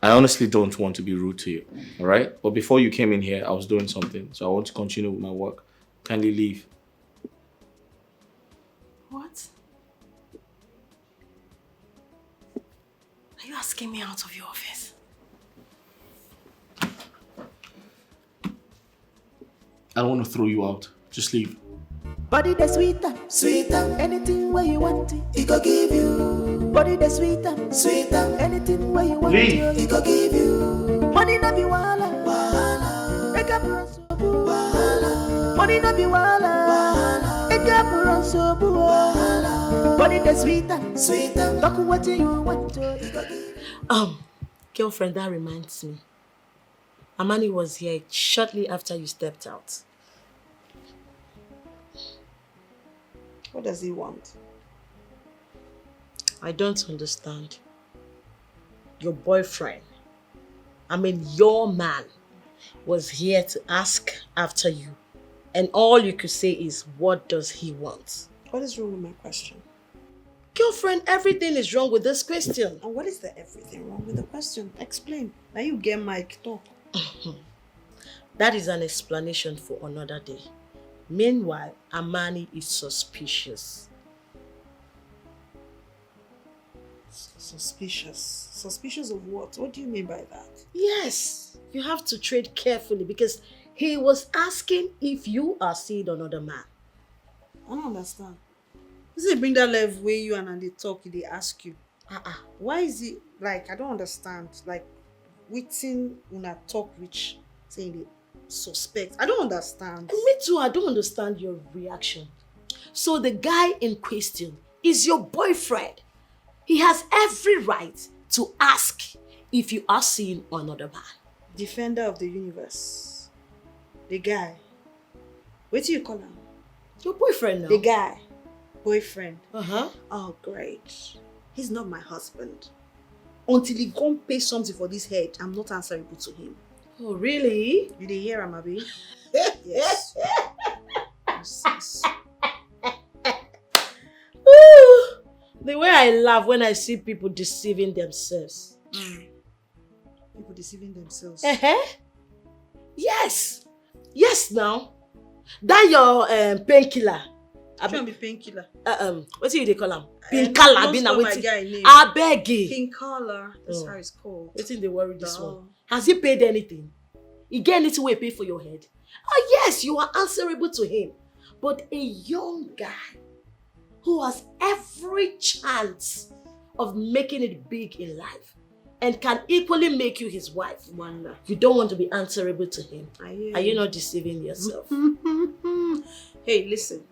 honestly don't want to be rude to you, all right? But before you came in here, I was doing something, so I want to continue with my work. Kindly leave. What? Are you asking me out of your office? I don't want to throw you out. Just leave. Body the sweeter, sweeter. Anything where you want it go give you. Body the sweeter, sweeter. Anything where you want it go give you. Money no be wala, wala. Make up run so boo, wala. Money no be wala, wala. Make up run so boo, wala. Body the sweeter, sweeter. Talk what you want to go give. Girlfriend, that reminds me. Amani was here shortly after you stepped out. What does he want? I don't understand. Your boyfriend, your man, was here to ask after you. And all you could say is, what does he want? What is wrong with my question? Girlfriend, everything is wrong with this question. And what is the everything wrong with the question? Explain. Now you get Mike talk. That is an explanation for another day. Meanwhile, Amani is suspicious. Suspicious? Suspicious of what? What do you mean by that? Yes, you have to tread carefully because he was asking if you are seeing another man. I don't understand. Is it bring that level where you and they talk, they ask you? Why is it like, I don't understand. Like, waiting when I talk which saying they suspect. I don't understand. Me too, I don't understand your reaction. So the guy in question is your boyfriend. He has every right to ask if you are seeing another man. Defender of the universe. The guy. What do you call him? Your boyfriend now. The guy. Boyfriend. Uh-huh. Oh, great. He's not my husband. Until he go and pay something for this head, I'm not answerable to him. Oh, really? You did hear him, Abi? Yes. Yes. Ooh, the way I laugh when I see people deceiving themselves. People deceiving themselves. Yes. Yes, now. That your painkiller. Trying to be painkiller. What do they call him? Painkiller. I beg you. Painkiller. That's how it's called. What did they worry this one? Has he paid anything? He get anything we pay for your head? Oh yes, you are answerable to him. But a young guy who has every chance of making it big in life and can equally make you his wife. Wonder. You don't want to be answerable to him. Are you not deceiving yourself? Hey, listen.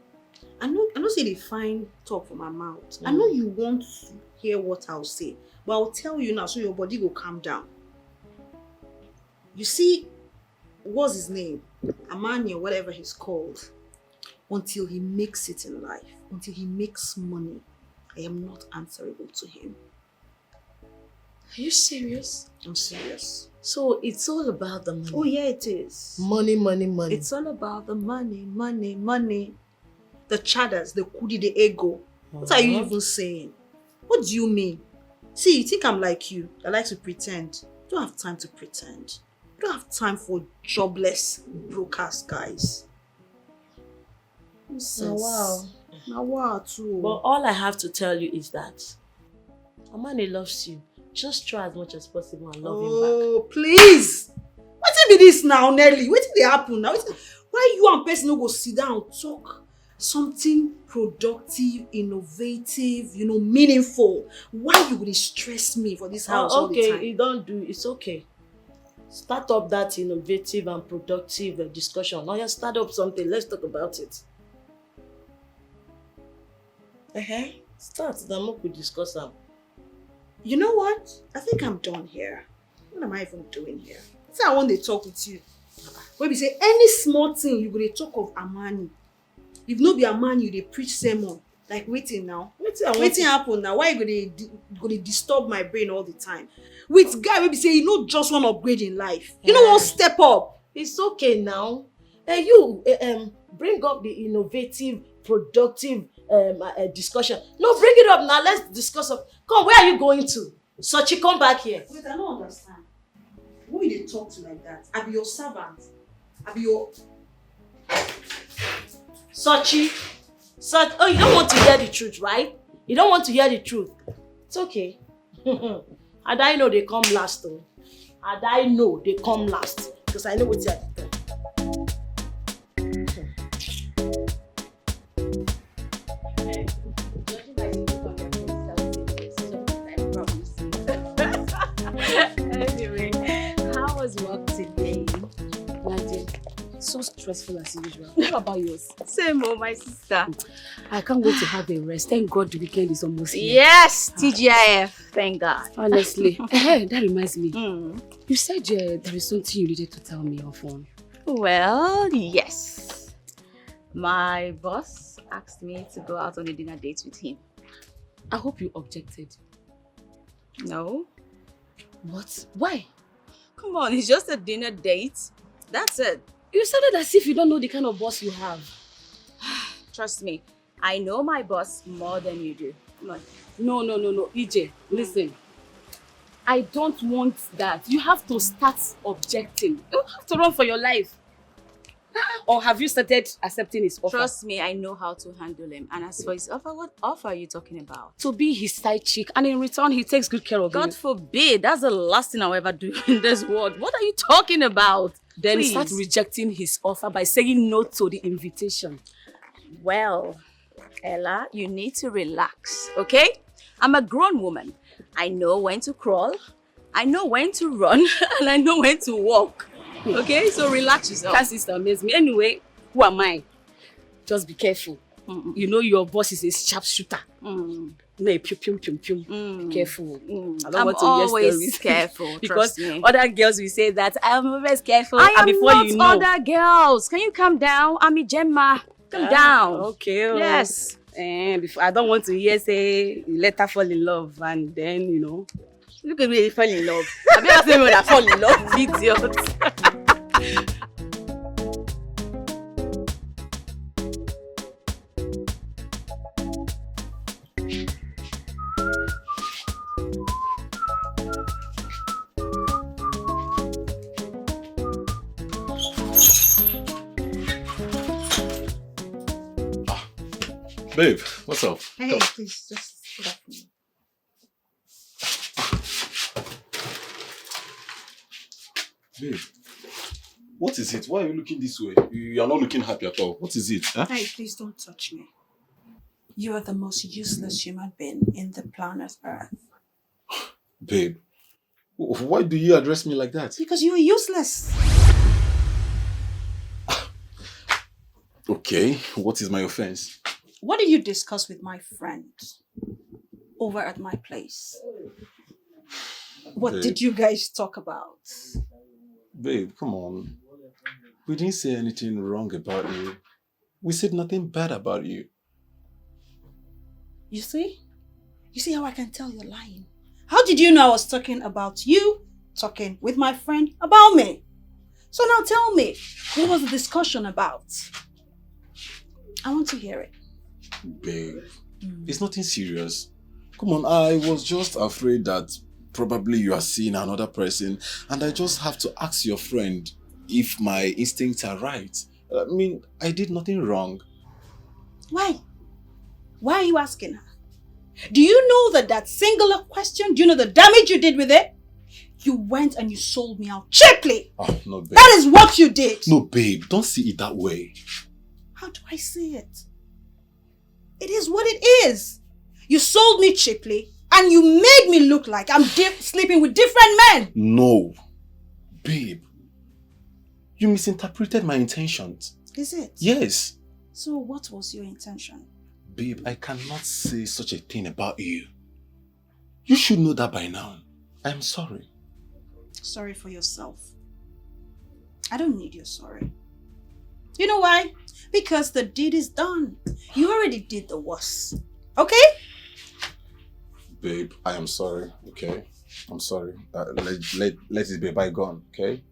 I know say the fine talk from my mouth. I know you want to hear what I'll say, but I'll tell you now so your body will calm down. You see, what's his name? Amani or whatever he's called. Until he makes it in life, until he makes money, I am not answerable to him. Are you serious? I'm serious. So it's all about the money. Oh yeah, it is. Money, money, money. It's all about the money, money, money. The chatters, the kudi, the ego. What are you even saying? What do you mean? See, you think I'm like you, that like to pretend. You don't have time to pretend. You don't have time for jobless, broke-ass guys. Wow. Now wow too. But all I have to tell you is that Amani loves you. Just try as much as possible and love him back. Oh, please! What be this now, Nelly? What did they happen now? Why you and person no go sit down talk something productive, innovative, meaningful? Why you would stress me for this house all the time? Okay, you don't do it's okay. Start up that innovative and productive discussion. Now you start up something. Let's talk about it. Start. Then we could discuss them. You know what? I think I'm done here. What am I even doing here? Say I want to talk with you. When we say any small thing, you going to talk of Amani. If no be a man, you dey preach sermon. Like waiting now. Waiting happen now. Why you gonna disturb my brain all the time? With guy wey be say you no just want upgrade in life. You no want step up. It's okay now. You bring up the innovative, productive discussion. No, bring it up now. Let's discuss. Come, where are you going to? Sochi, come back here. Wait, I don't understand. Who you dey talk to like that? I be your servant. I be your... Sochi. Oh, you don't want to hear the truth, right? You don't want to hear the truth. It's okay. And I know they come last, though. And I know they come last. Because I know what you're doing. Anyway, how was work today? Nadia, so stressful as usual. What about yours? Same, my sister. I can't wait to have a rest. Thank God the weekend is almost here. Yes, TGIF. Thank God. Honestly. Hey, that reminds me. You said there is something you needed to tell me on phone. Well, yes. My boss asked me to go out on a dinner date with him. I hope you objected. No. What? Why? Come on, it's just a dinner date. That's it. You sounded as if you don't know the kind of boss you have. Trust me, I know my boss more than you do. Come on. No. EJ, listen. I don't want that. You have to start objecting. You don't have to run for your life. Or have you started accepting his offer? Trust me, I know how to handle him. And as for his offer, what offer are you talking about? To be his side chick, and in return, he takes good care of you. God forbid. That's the last thing I'll ever do in this world. What are you talking about? Then Please. start rejecting his offer by saying no to the invitation. Well, Ella, you need to relax, okay? I'm a grown woman. I know when to crawl, I know when to run, and I know when to walk. Okay, so relax yourself. That sister amazes me. Anyway, who am I? Just be careful. You know your boss is a sharpshooter. No, Be careful. I don't want to hear always stories. careful. Because trust me. other girls will say that I'm always careful. I am before not you know, other girls. Can you calm down? I'm a Gemma. Calm down. Okay. Yes. Before, I don't want to hear say you let her fall in love and then Look at me, they fell in love. Have you ever seen me that fall in love? Idiot. Babe, what's up? Hey, Come. please, just sit up for me. Babe, what is it? Why are you looking this way? You are not looking happy at all. What is it? Huh? Hey, please don't touch me. You are the most useless human being in the planet Earth. Babe, why do you address me like that? Because you are useless. Okay, what is my offense? What did you discuss with my friend over at my place? What Babe. did you guys talk about? Babe, come on. We didn't say anything wrong about you. We said nothing bad about you. You see? You see how I can tell you're lying? How did you know I was talking about you talking with my friend about me? So now tell me, what was the discussion about? I want to hear it. Babe, it's nothing serious. Come on, I was just afraid that probably you are seeing another person and I just have to ask your friend if my instincts are right. I mean, I did nothing wrong. Why? Why are you asking her? Do you know that singular question, do you know the damage you did with it? You went and you sold me out cheaply. Oh, no, babe. That is what you did. No, babe, don't see it that way. How do I see it? It is what it is. You sold me cheaply and you made me look like I'm sleeping with different men. No. Babe, you misinterpreted my intentions. Is it? Yes. So what was your intention? Babe, I cannot say such a thing about you. You should know that by now. I'm sorry. Sorry for yourself. I don't need your sorry. You know why? Because the deed is done. You already did the worst. Okay? Babe, I am sorry, okay? I'm sorry. Let it be bygone, okay?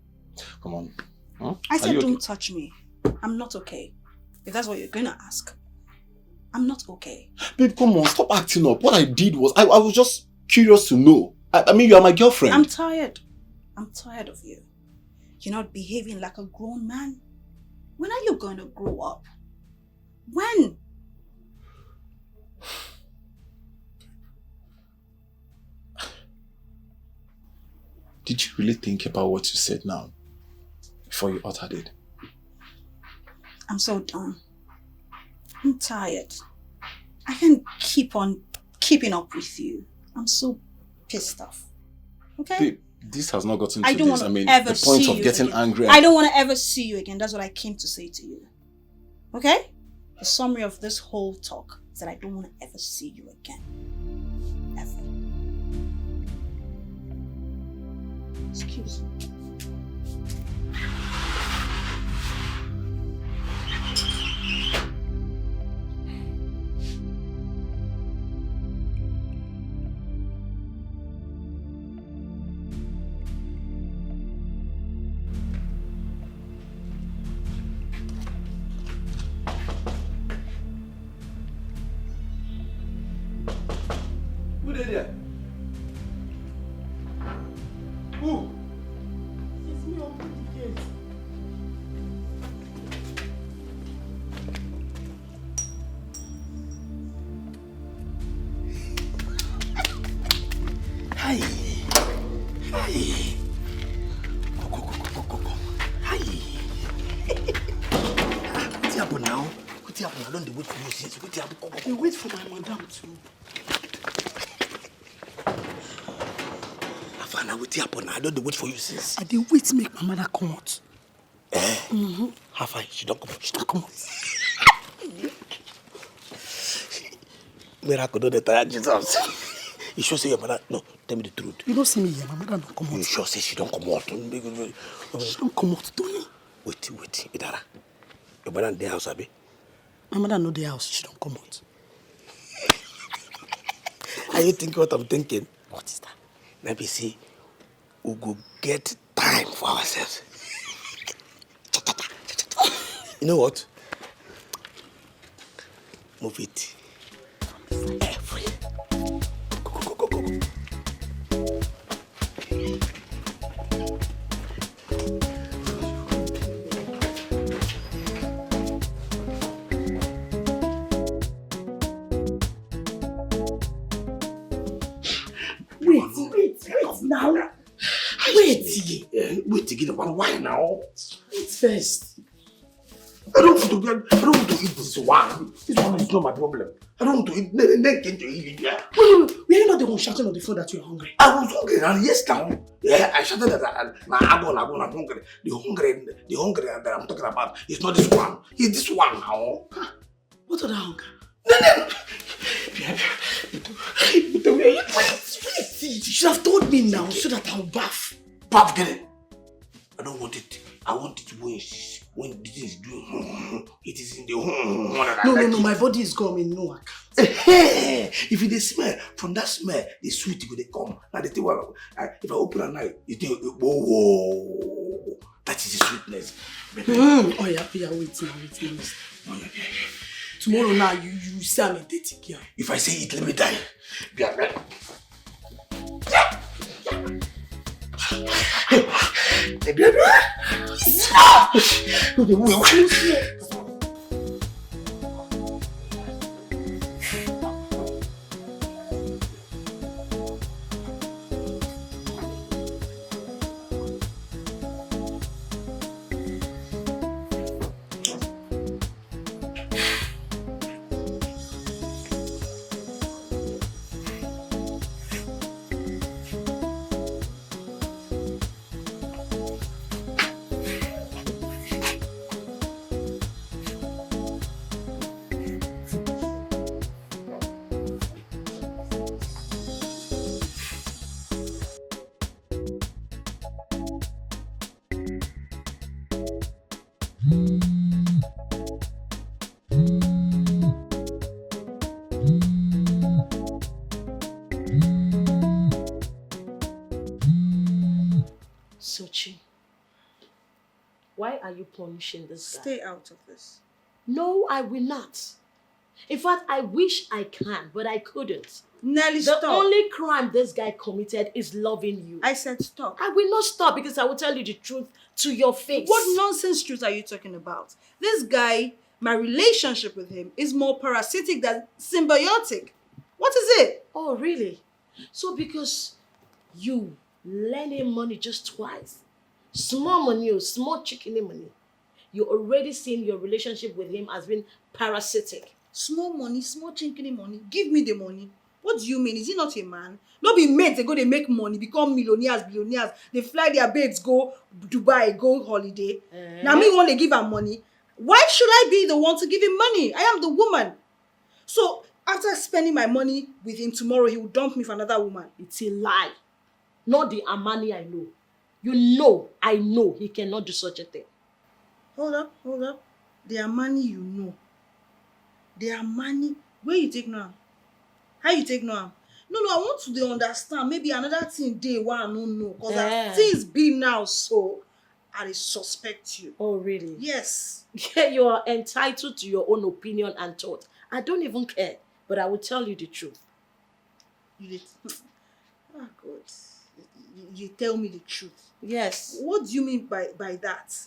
Come on. Huh? I said don't touch me. I'm not okay. If that's what you're going to ask. I'm not okay. Babe, come on, stop acting up. What I did was, I was just curious to know. I mean, you are my girlfriend. I'm tired. I'm tired of you. You're not behaving like a grown man. When are you going to grow up? When? Did you really think about what you said now? Before you uttered it? I'm so done. I'm tired. I can't keep on keeping up with you. I'm so pissed off. Okay? Babe, this has not gotten to I don't this. want I mean, to ever the point see of you getting again. angry. I don't want to ever see you again. That's what I came to say to you. Okay? The summary of this whole talk is that I don't want to ever see you again. Ever. Excuse me. Who did that? Who? It's me, open the gate. Hi. Hi. Go. Hi. What's happening now? What's happening? I don't wait for you since. What's happening? They wait for my madam too. Afana, what's happening? I don't wait for you since. I did wait to make my mother come out. Half she don't come out. She don't come out. Miracle don't tire Jesus. You sure say your mother? No, tell me the truth. You don't see me here, my mother don't come out. You sure say she don't come out? She don't come out, Tony. Wait, Idara. Your mother in the house, Abi? My mother know the house, she don't come out. Are you thinking what I'm thinking? What is that? Maybe see, we go get time for ourselves. You know what? Move it. Free. Go. Wait now. Wait again. Why now? Wait first. I don't want to eat this one. This one is not my problem. I don't want to eat. Then can you eat it? Yeah. Wait. Were you not the one shouting on the phone that you're hungry? I was hungry, and yes, now. Yeah, I shouted that I'm hungry. The hungry that I'm talking about is not this one. It's this one now. What other hunger? Wait. You should have told me now so that I'll bath. Bath, get it? I don't want it. I want it when this is doing. It is in the that I like No, it. my body is coming. No, I can't. If it is smell, from that smell, the sweet will come. Now the thing, if I open at night, you think, whoa, that is the sweetness. Oh yeah, wait. Tomorrow now, you say I'm a dirty girl. If I say it, let me die. Sochi, why are you punishing this guy? Stay out of this. No, I will not. In fact, I wish I can, but I couldn't. Nelly, The stop. only crime this guy committed is loving you. I said stop. I will not stop because I will tell you the truth to your face. What nonsense truth are you talking about? This guy, my relationship with him is more parasitic than symbiotic. What is it? Oh, really? So because you lend him money just twice, small money or small chicken money, you already seen your relationship with him as being parasitic. Small money, small chinkini money. Give me the money. What do you mean? Is he not a man? No be mates, they go, they make money, become millionaires, billionaires. They fly their babes, go Dubai, go holiday. Now me want to give her money. Why should I be the one to give him money? I am the woman. So after spending my money with him tomorrow, he will dump me for another woman. It's a lie. Not the Amani I know. I know he cannot do such a thing. Hold up. There are money you know. There are money. Where you take now? How you take now? No, I want to dey understand. Maybe another thing day why I don't know. Because as things be now, so I dey suspect you. Oh, really? Yes. Yeah, you are entitled to your own opinion and thought. I don't even care, but I will tell you the truth. You did. Oh God. You tell me the truth. Yes. What do you mean by that?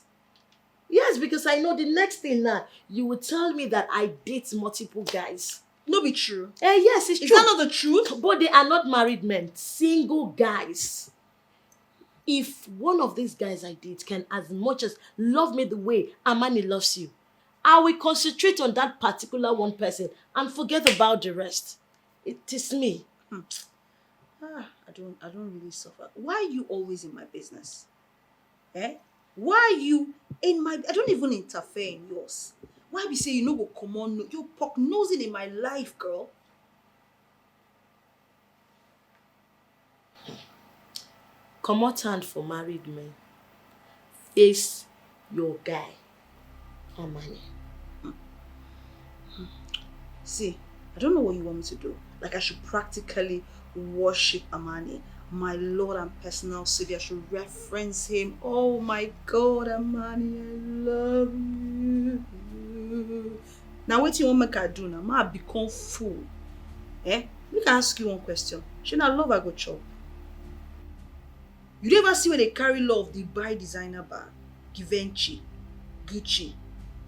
Yes, because I know the next thing now, you will tell me that I date multiple guys. No be true. Yes, it's Is true. that not the truth? But they are not married men, single guys. If one of these guys I date can as much as love me the way Amani loves you, I will concentrate on that particular one person and forget about the rest. It is me. I don't really suffer. Why are you always in my business? Why are you in my... I don't even interfere in yours. Why be say you no go come on? You poke nosing in my life, girl. Come out hand for married men. Face your guy, Amani. See, I don't know what you want me to do. Like I should practically worship Amani, my Lord and personal Savior. I should reference him. Oh my God, Amani, I love you. Now what you want make I do now? Ma become fool. We can ask you one question. Should I love I go chop? You never see where they carry love, they buy designer bag, Givenchy, Gucci.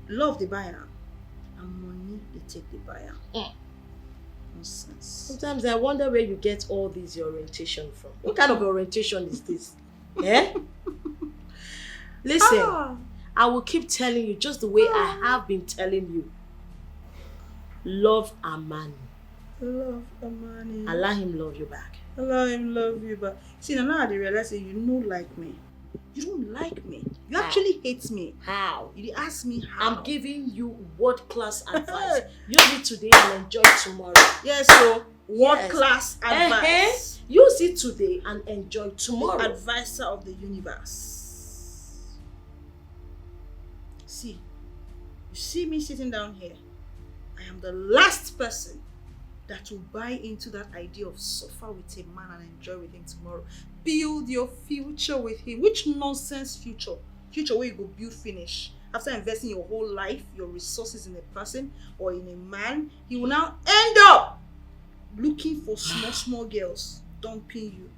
Love they buy am, and money they take they buy am. Nonsense. Sometimes I wonder where you get all this your orientation from. What kind of orientation is this? Listen, I will keep telling you just the way I have been telling you. Love Amani. Love Amani. Allow him love you back. Allow him love you back. See, now I realize that you don't like me. You don't like me. You actually hate me. How? You ask me how. I'm giving you world-class advice. Use it today and enjoy tomorrow. Yes, so world-class advice. Use it today and enjoy tomorrow. The advisor of the universe. See, you see me sitting down here. I am the last person that will buy into that idea of suffer with a man and enjoy with him tomorrow. Build your future with him. Which nonsense future? Future where you go build finish. After investing your whole life, your resources in a person or in a man, he will now end up looking for small girls, dumping you.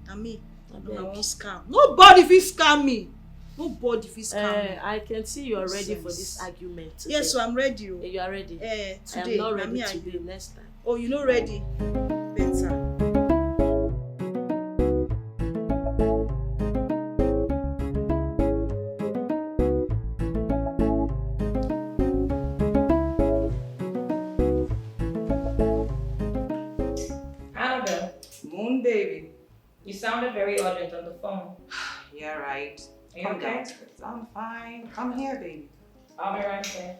And me, I won't scam. Nobody will scam me. Nobody will scam me. I can see you are ready for this argument today. Yes, so I'm ready. You are ready. Today. I am not ready today. Next time. Oh, you're not ready? Better. Annabelle. Moon baby. You sounded very urgent on the phone. Yeah, right. Are you Come okay? downstairs. I'm fine. Come here, baby. I'll be right there.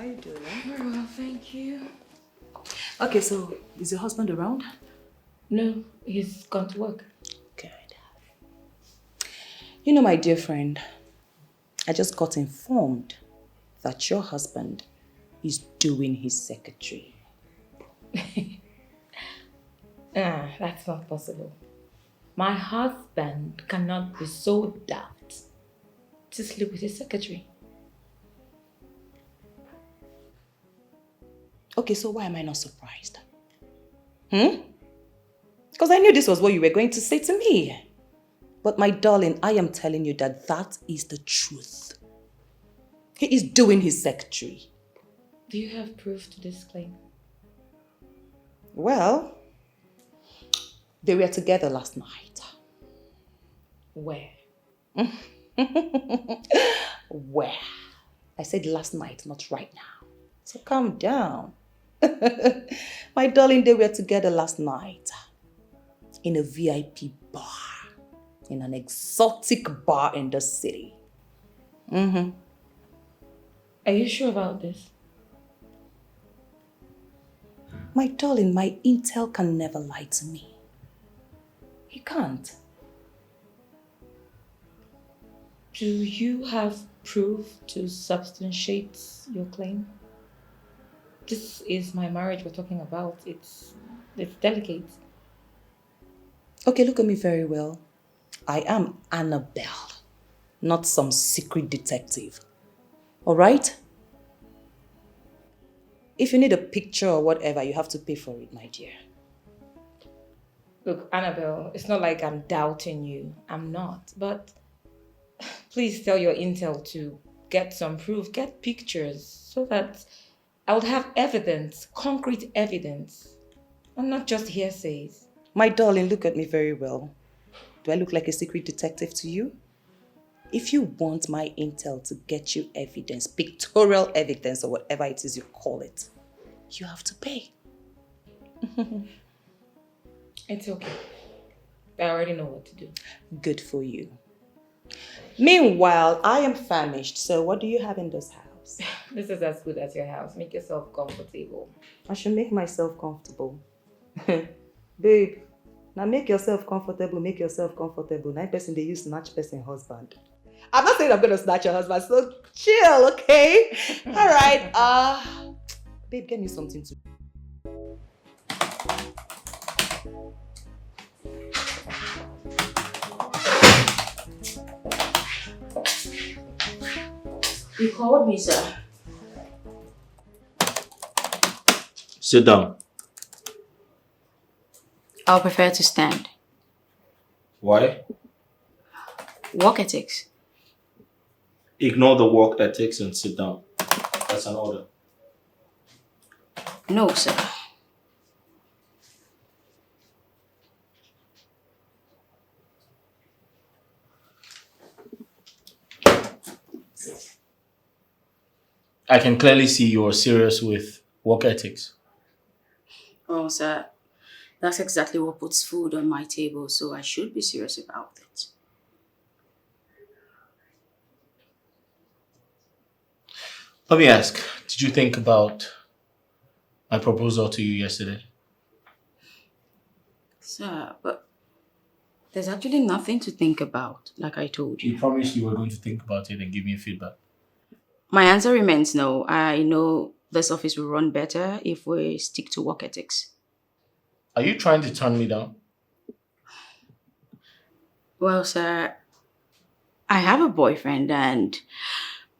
How you doing? Very well, thank you. Okay, so is your husband around? No, he's gone to work. Good. You know, my dear friend, I just got informed that your husband is doing his secretary. That's not possible. My husband cannot be so daft to sleep with his secretary. Okay, so why am I not surprised? Because I knew this was what you were going to say to me. But my darling, I am telling you that that is the truth. He is doing his secretary. Do you have proof to this claim? Well, they were together last night. Where? Where? I said last night, not right now. So calm down. My darling, they were together last night in a VIP bar, in an exotic bar in the city. Are you sure about this? My darling, my intel can never lie to me. He can't. Do you have proof to substantiate your claim? This is my marriage we're talking about. It's delicate. Okay, look at me very well. I am Annabelle, not some secret detective. All right? If you need a picture or whatever, you have to pay for it, my dear. Look, Annabelle, it's not like I'm doubting you. I'm not. But please tell your intel to get some proof, get pictures, so that I would have evidence, concrete evidence, and not just hearsays. My darling, look at me very well. Do I look like a secret detective to you? If you want my intel to get you evidence, pictorial evidence or whatever it is you call it, you have to pay. It's okay. I already know what to do. Good for you. Meanwhile, I am famished, so what do you have in this house? This is as good as your house. Make yourself comfortable. I should make myself comfortable. Babe, now make yourself comfortable, make yourself comfortable. 9 person they use snatch person husband. I'm not saying I'm gonna snatch your husband, so chill, okay? Alright, babe, get me something to. You called me, sir. Sit down. I'll prefer to stand. Why? Work ethics. Ignore the work ethics and sit down. That's an order. No, sir. I can clearly see you're serious with work ethics. Oh, sir. That's exactly what puts food on my table, so I should be serious about it. Let me ask, did you think about my proposal to you yesterday? Sir, but there's actually nothing to think about, like I told you. You promised you were going to think about it and give me feedback. My answer remains no. I know this office will run better if we stick to work ethics. Are you trying to turn me down? Well, sir, I have a boyfriend and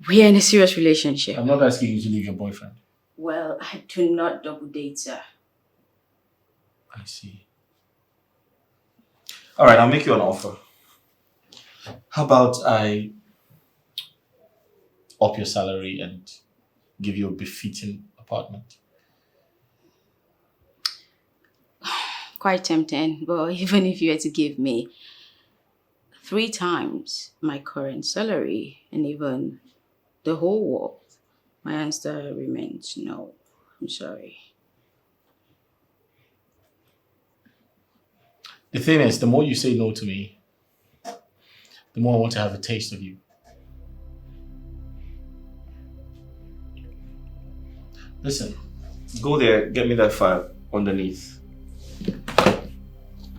we're in a serious relationship. I'm not asking you to leave your boyfriend. Well, I do not double date, sir. I see. All right, I'll make you an offer. How about I up your salary and give you a befitting apartment? Quite tempting, but even if you were to give me 3 times my current salary and even the whole world, my answer remains no. I'm sorry. The thing is, the more you say no to me, the more I want to have a taste of you. Listen, go there, get me that file underneath.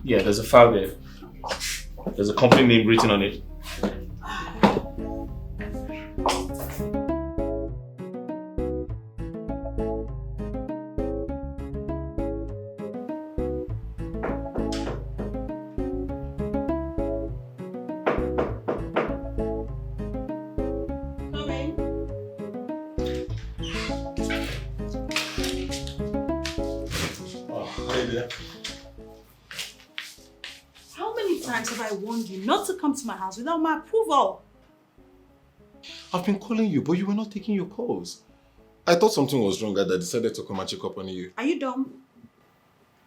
Yeah, there's a file there. There's a company name written on it. How many times have I warned you not to come to my house without my approval? I've been calling you, but you were not taking your calls. I thought something was wrong and I decided to come and check up on you. Are you dumb?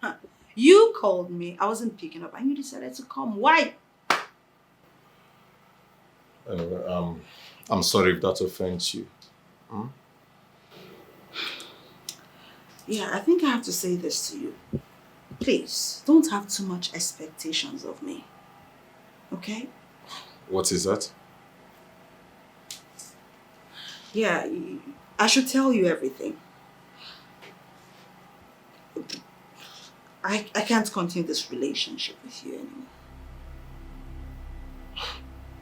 Huh. You called me, I wasn't picking up, and you decided to come. Why? Anyway, I'm sorry if that offends you. Hmm? Yeah, I think I have to say this to you. Please, don't have too much expectations of me. Okay? What is that? Yeah, I should tell you everything. I can't continue this relationship with you anymore.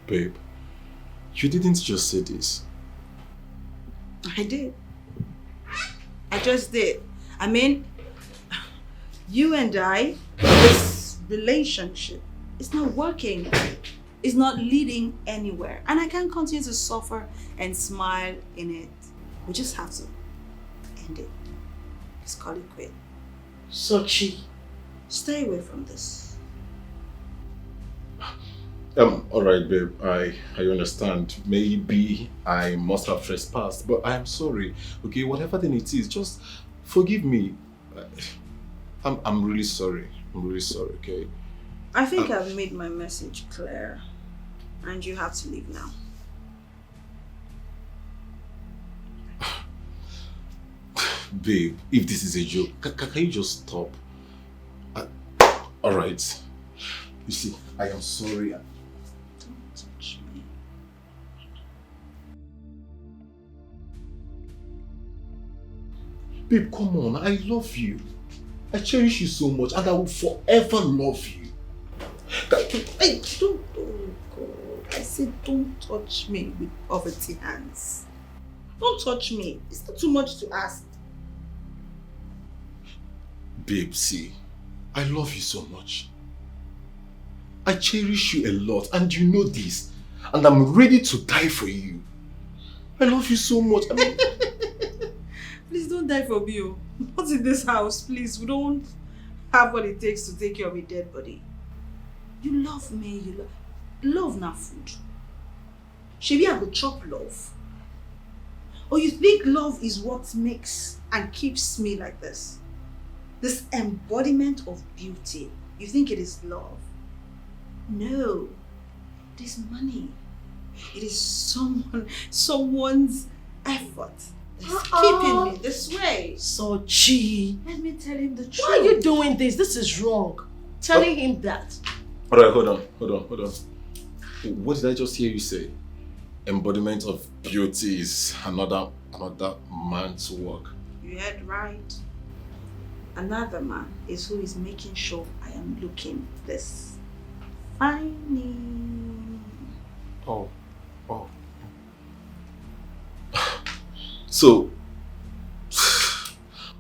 Babe, you didn't just say this. I did. I just did. I mean, you and I, this relationship, it's not working. It's not leading anywhere. And I can't continue to suffer and smile in it. We just have to end it. Let's call it quit. Sochi. Stay away from this. Alright babe, I understand. Maybe I must have trespassed, but I am sorry. Okay, whatever then it is, just forgive me. I'm really sorry. I'm really sorry, okay? I think I've made my message clear. And you have to leave now. Babe, if this is a joke, can you just stop? Alright. You see, I am sorry. Don't touch me. Babe, come on. I love you. I cherish you so much and I will forever love you. Hey, don't. Oh God. I said don't touch me with poverty hands. Don't touch me. It's not too much to ask. Babe, see, I love you so much. I cherish you a lot and you know this. And I'm ready to die for you. I love you so much. I mean... Please don't die for me. Not in this house, please. We don't have what it takes to take care of a dead body. You love me, you love... Love not food. Shebi I go chop love. Or you think love is what makes and keeps me like this? This embodiment of beauty. You think it is love? No. It is money. It is someone's effort that's keeping me this way. Sochi. Let me tell him the truth. Why are you doing this? This is wrong. Telling him that. Alright, hold on. What did I just hear you say? Embodiment of beauty is another man's work. You heard right. Another man is who is making sure I am looking this fine. Oh. So,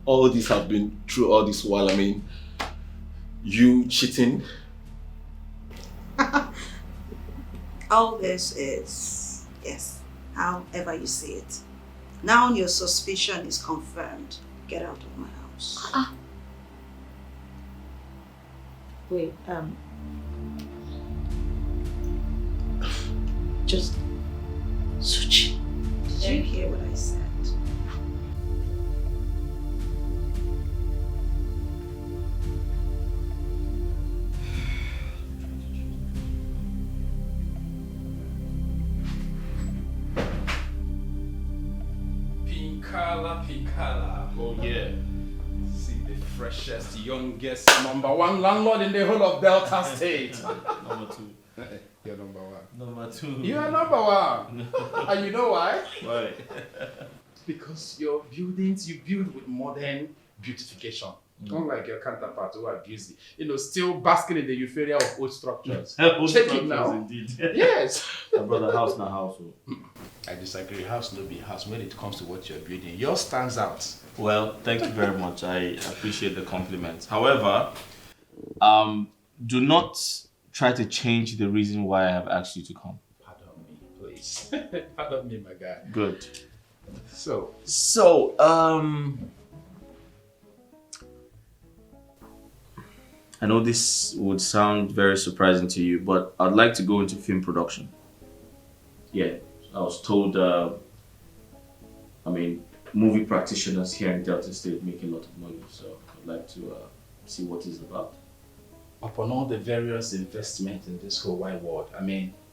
all this have been through all this while, I mean, you cheating? All this is, yes, however you see it. Now your suspicion is confirmed. Get out of my house. Wait, just... Sochi. Did you hear what I said? Picala. Oh yeah. See the freshest, youngest, #1 landlord in the whole of Delta State. Number 2. You're number 1. Number 2. You are number 1. And you know why? Why? Because your buildings, you build with modern beautification. Unlike your counterpart who are busy, still basking in the euphoria of old structures. Old Check structures, it now. indeed. Yes. My brother, house na house. I disagree. House no be house when it comes to what you're building. Yours stands out. Well, thank you very much. I appreciate the compliment. However, do not try to change the reason why I have asked you to come. Pardon me, please. Pardon me, my guy. Good. So, I know this would sound very surprising to you, but I'd like to go into film production. Yeah, I was told, movie practitioners here in Delta State make a lot of money, so I'd like to see what it's about. upon all the various investments in this whole wide world,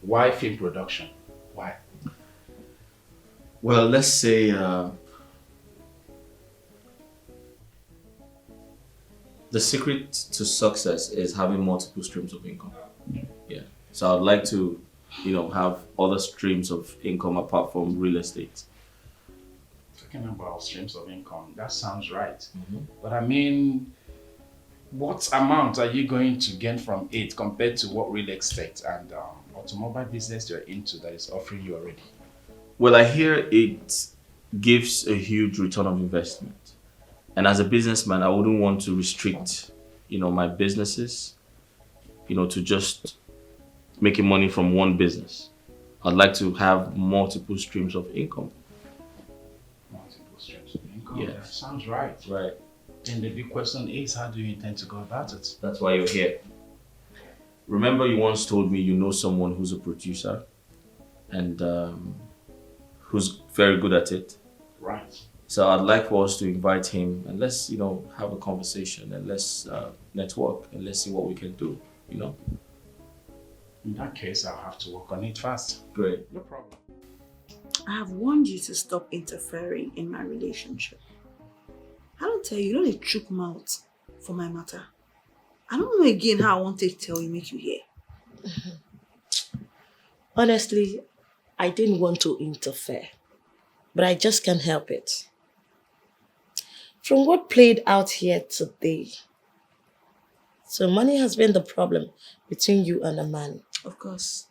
why film production? Why? Well, let's say the secret to success is having multiple streams of income. Yeah. So I'd like to, have other streams of income apart from real estate. Talking about streams of income, that sounds right. Mm-hmm. But what amount are you going to gain from it compared to what real estate and automobile business you're into that is offering you already? Well, I hear it gives a huge return of investment. And as a businessman, I wouldn't want to restrict, my businesses, to just making money from one business. I'd like to have multiple streams of income. Multiple streams of income? Yes. That sounds right. Right. And the big question is, how do you intend to go about it? That's why you're here. Remember you once told me you know someone who's a producer and who's very good at it. Right. So I'd like for us to invite him and let's, have a conversation and let's network and let's see what we can do, In that case, I'll have to work on it fast. Great. No problem. I have warned you to stop interfering in my relationship. I don't tell you, you don't chook mouth for my matter. I don't know again how I want to tell you, make you hear. Honestly, I didn't want to interfere, but I just can't help it. From what played out here today, so money has been the problem between you and a man. Of course,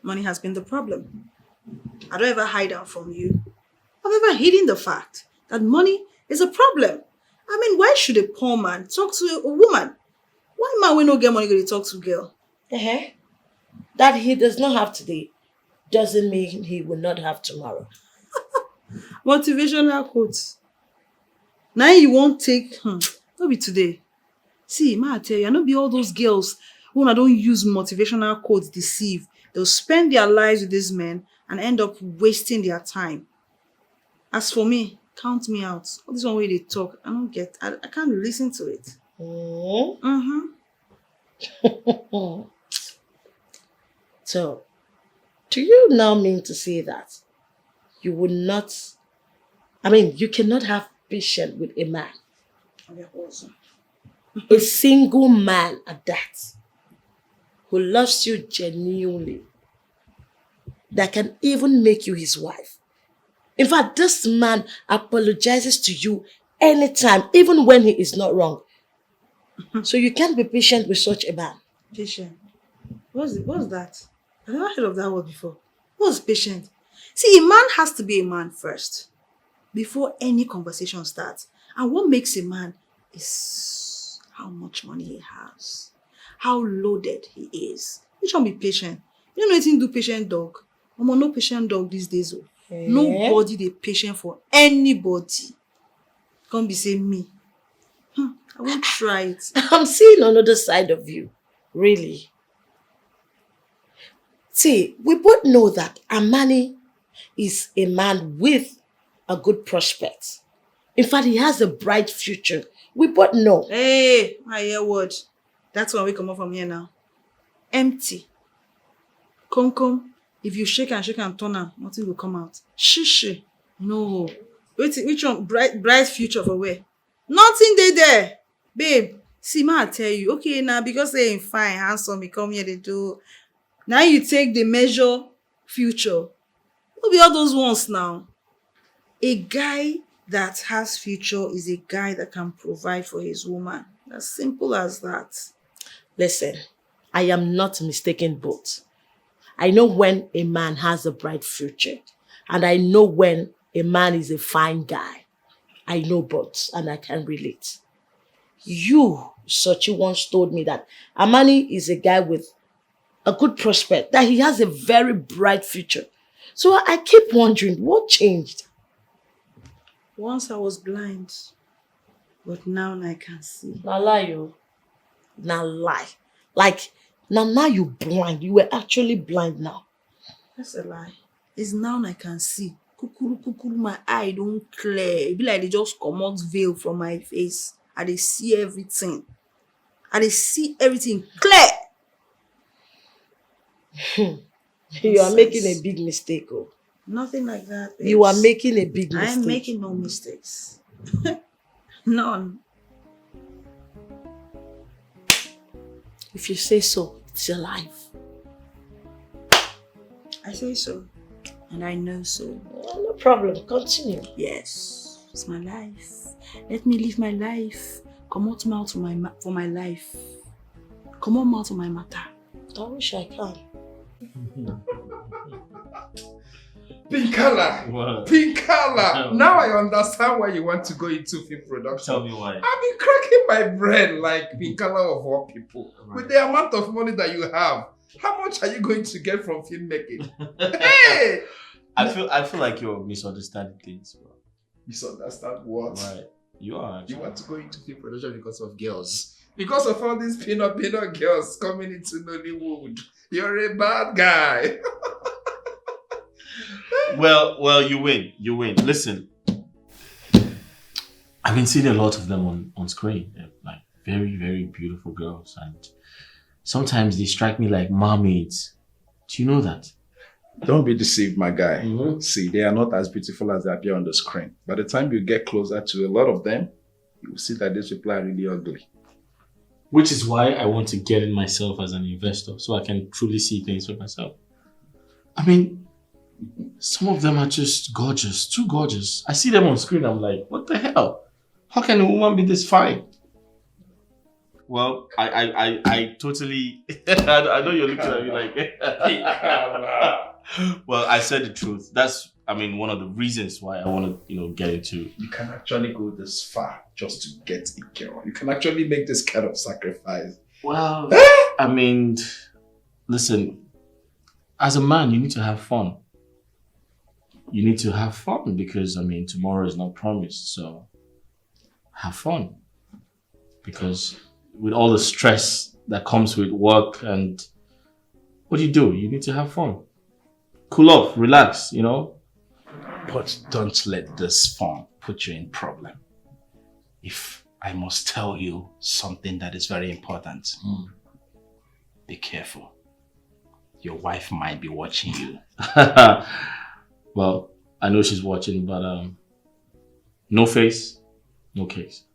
money has been the problem. I don't ever hide out from you. I've never hidden the fact that money is a problem. Why should a poor man talk to a woman? Why man we no get money go to talk to a girl? That he does not have today doesn't mean he will not have tomorrow. Motivational quotes. Now you won't take, no be today. See, I tell you, I know be all those girls who don't use motivational quotes deceive. They'll spend their lives with these men and end up wasting their time. As for me, count me out. All this one way they talk, I can't listen to it. So, do you now mean to say that you would not, you cannot have patience with a man? A single man at that, who loves you genuinely, that can even make you his wife. In fact, this man apologizes to you anytime, even when he is not wrong. So you can't be patient with such a man. Patient? What's that? I've never heard of that word before. What's patient? See, a man has to be a man first, before any conversation starts. And what makes a man is how much money he has, how loaded he is. Which one be patient? You don't know anything to do patient dog. I'm no patient dog these days. Nobody dey patient for anybody. Can't be saying me. I won't try it. I'm seeing another side of you. Really. See, we both know that Amani is a man with a good prospect. In fact, he has a bright future. We both know. Hey, I hear word. That's why we come up from here now. Empty. Come. If you shake and turn am, nothing will come out. Shishi. No. Wait, which one? Bright future for where? Nothing there. Babe, see, I tell you. Okay, now because they're fine, handsome, you come here, they do. Now you take the measure future. Don't be all those ones now. A guy that has future is a guy that can provide for his woman. As simple as that. Listen, I am not mistaken both. I know when a man has a bright future, and I know when a man is a fine guy. I know both, and I can relate. You, Sochi, once told me that Amani is a guy with a good prospect, that he has a very bright future. So I keep wondering, what changed? Once I was blind, but now I can see. Na lie, yo. Na lie. Like, now you blind. You were actually blind now. That's a lie. It's now I can see. Kukuru, my eye don't clear. It be like they just comot veil from my face. I dey see everything. I dey see everything clear. You are making a big mistake, oh. Nothing like that. Babes. You are making a big mistake. I am making no mistakes. None. If you say so, it's your life. I say so. And I know so. No problem. Continue. Yes. It's my life. Let me live my life. Come out mouth for my life. Come on mouth for my matter. I wish I can. Pink color. What? Pink color. Now I understand why you want to go into film production. Tell me why. I've been cracking my brain like Pink color of all people. Right. With the amount of money that you have, how much are you going to get from filmmaking? Hey! I feel like you're misunderstanding things, bro. Misunderstand what? Right. You are. You Actually. want to go into film production because of girls. Because of all these peanut girls coming into Nollywood. You're a bad guy. Well, you win. Listen, I've been seeing a lot of them on screen. They're like very, very beautiful girls, and sometimes they strike me like mermaids. Do you know that? Don't be deceived, my guy. Mm-hmm. See, they are not as beautiful as they appear on the screen. By the time you get closer to a lot of them, you will see that these people are really ugly. Which is why I want to get in myself as an investor, so I can truly see things for myself. I mean, some of them are just gorgeous, too gorgeous. I see them on screen, I'm like, what the hell? How can a woman be this fine? Well, I totally, I know you're looking at me like, well, I said the truth. That's, one of the reasons why I want to, get into. You can actually go this far just to get a girl. You can actually make this kind of sacrifice. Well, listen, as a man, you need to have fun. You need to have fun because, tomorrow is not promised. So have fun. Because with all the stress that comes with work and what do? You need to have fun. Cool off, relax, But don't let this fun put you in problem. If I must tell you something that is very important, be careful. Your wife might be watching you. Well, I know she's watching, but no face, no case.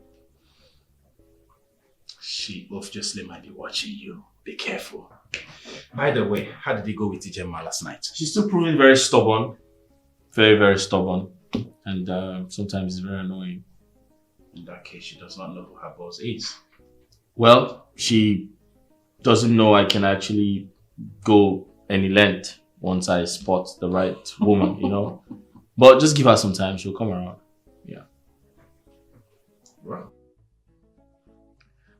She obviously might be watching you. Be careful. By the way, how did it go with Ijema last night? She's still proving very stubborn. Very, very stubborn. And sometimes it's very annoying. In that case, she does not know who her boss is. Well, she doesn't know I can actually go any length once I spot the right woman, But just give her some time, she'll come around. Yeah. Right.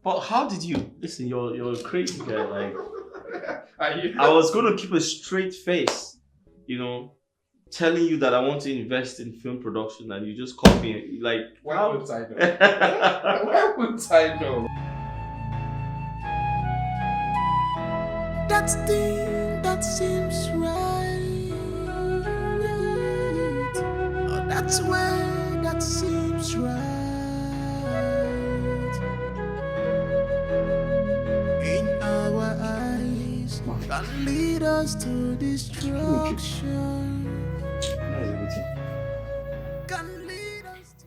But how did you listen? You're a crazy guy. Like, I was gonna keep a straight face, telling you that I want to invest in film production, and you just called me like. Why wouldn't I know? Why wouldn't I know? That thing that seems right. Oh, that's where that seems right. In our eyes, can lead us to destruction. Can lead us to.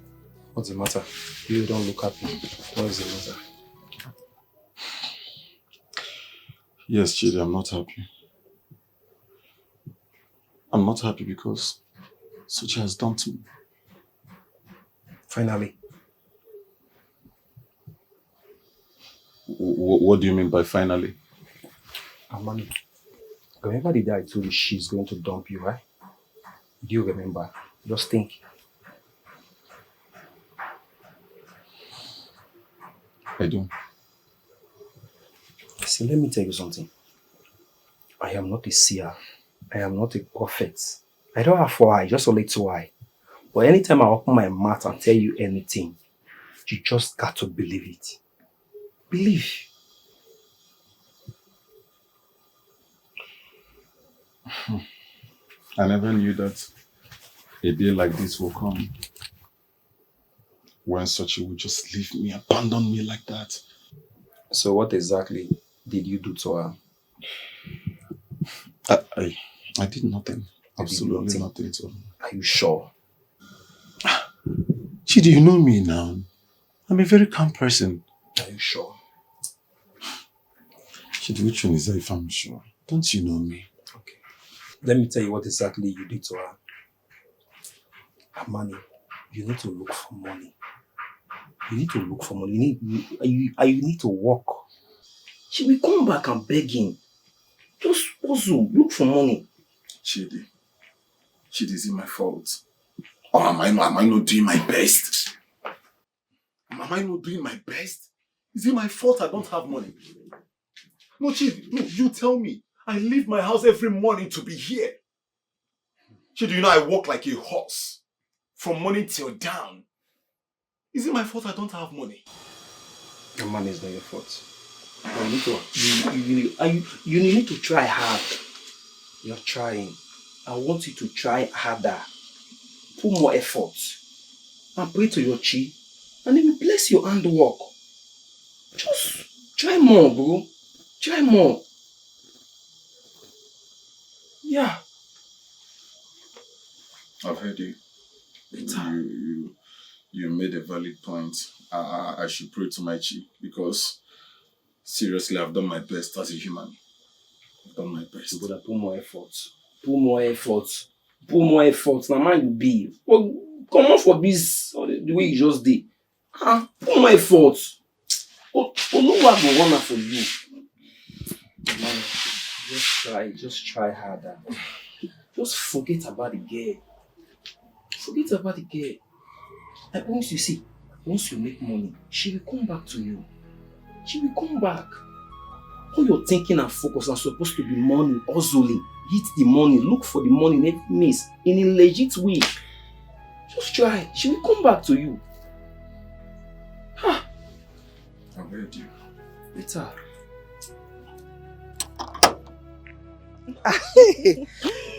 What's the matter? You don't look happy. What is the matter? Yes, Chidi, I'm not happy. I'm not happy because Suchi has done to me. Finally. What do you mean by finally? Amani, remember the day I told you she's going to dump you, right? Do you remember? Just think. I don't. See, let me tell you something. I am not a seer. I am not a prophet. I don't have 4 eyes, just a little eye. But anytime I open my mouth and tell you anything, you just got to believe it. Believe. I never knew that a day like this will come. When Sochi would just leave me, abandon me like that. So what exactly did you do to her? I did nothing. Absolutely nothing to her. Are you sure? Chidi, you know me now. I'm a very calm person. Are you sure? Chidi, which one is that if I'm sure? Don't you know me? Okay. Let me tell you what exactly you did to her. Amani, you need to look for money. You need to look for money. You need to work. She will come back and beg him. Just also look for money. Chidi, is it my fault? Or am I not doing my best? Am I not doing my best? Is it my fault I don't have money? No, Chidi, no, you tell me. I leave my house every morning to be here. Chidi, you know I walk like a horse. From morning till down. Is it my fault I don't have money? Your money is not your fault. You need to try hard. You're trying. I want you to try harder. Put more effort. And pray to your chi. And then bless your handwork. Just try more, bro. Try more. Yeah. I've heard you. You made a valid point. I should pray to my chi because seriously, I've done my best as a human. I've done my best. You gotta put more effort. Put more effort. Put more effort. Now, man, you be. Well, come on for this the way you just did. Put more effort. Oh, no one will run for you. Man, just try harder. Just forget about the girl. Forget about the girl. I promise you, see, once you make money, she will come back to you. She will come back. All your thinking and focus are supposed to be money, hustling. Hit the money, look for the money, never miss. In a legit way. Just try. She will come back to you. I've heard you. Later.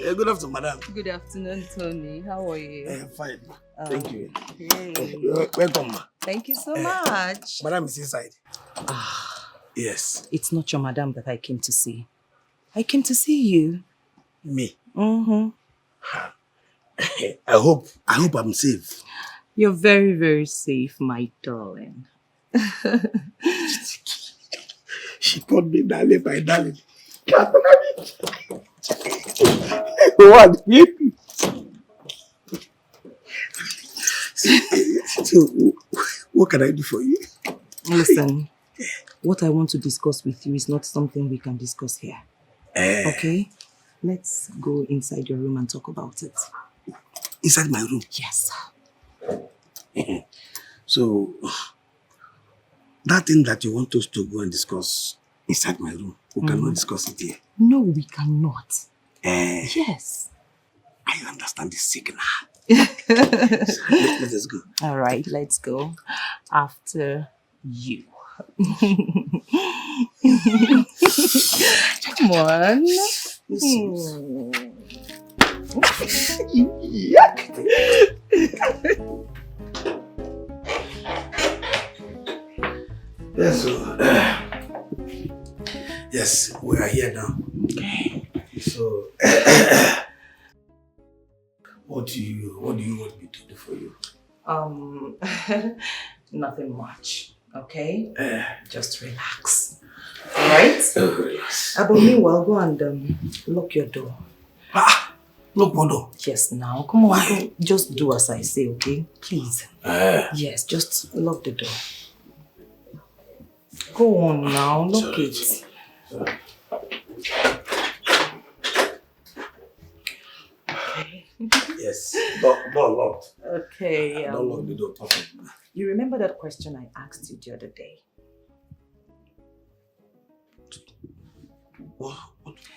Good afternoon, madam. Good afternoon, Tony. How are you? I am fine. Thank you. Hey. Welcome, ma. Thank you so much. Madam is inside. Yes. It's not your madam that I came to see. I came to see you. Me? Mm-hmm. I hope I'm safe. You're very, very safe, my darling. She called me darling, my darling. What? So, what can I do for you? Listen, what I want to discuss with you is not something we can discuss here. Okay? Let's go inside your room and talk about it. Inside my room? Yes. So, that thing that you want us to go and discuss inside my room, we cannot discuss it here. No, we cannot. Yes. I understand the signal. Let us go. All right, let's go. After you. Come on. Yes, so, yes, we are here now. Okay. So, what do you want me to do for you? Nothing much. Okay? Just relax. All right? Yes. But meanwhile, go and lock your door. No bother. Yes, now. Come on. Just do as I say, okay? Please. Yes, just lock the door. Go on now. Lock it. Yes. Door locked. Okay. Don't lock the door. You remember that question I asked you the other day? What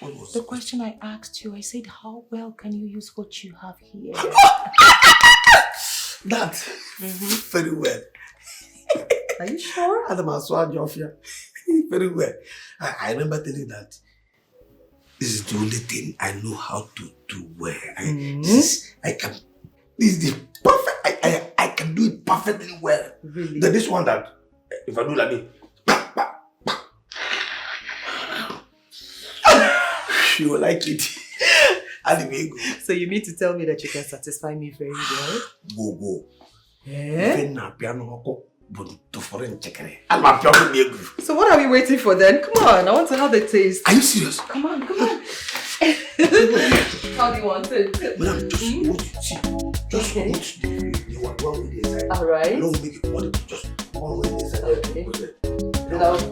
was the question I asked you? I said, how well can you use what you have here? That. Very well. Are you sure? Adam Aswad very well. I remember telling you that this is the only thing I know how to do well. This is the perfect. I can do it perfectly well. Really? Then this one that if I do like this, you will like it. So you mean to tell me that you can satisfy me very well? Go. Eh? So what are we waiting for then? Come on, I want to have the taste. Are you serious? Come on. How do you want it? Madam, just want to see. Just want the one with the inside. Alright. Don't make it one, just one with the inside. Okay.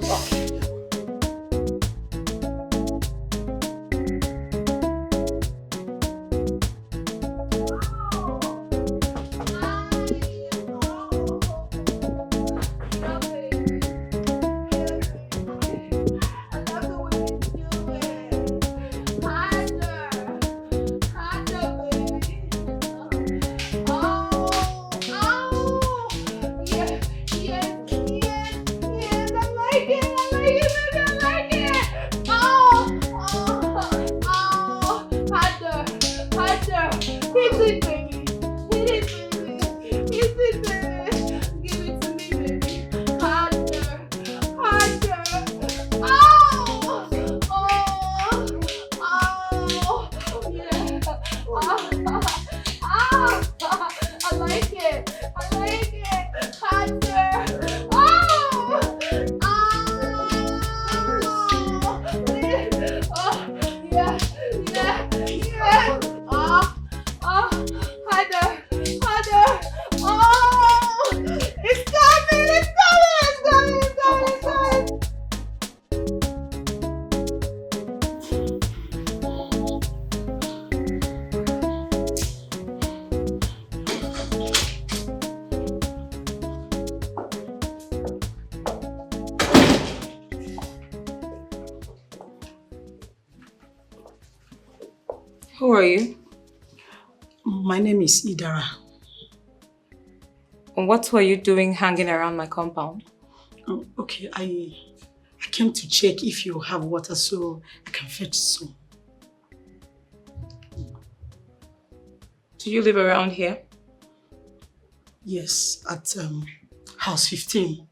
Who are you? My name is Idara. And what were you doing hanging around my compound? Oh, okay, I came to check if you have water so I can fetch some. Do you live around here? Yes, at house 15.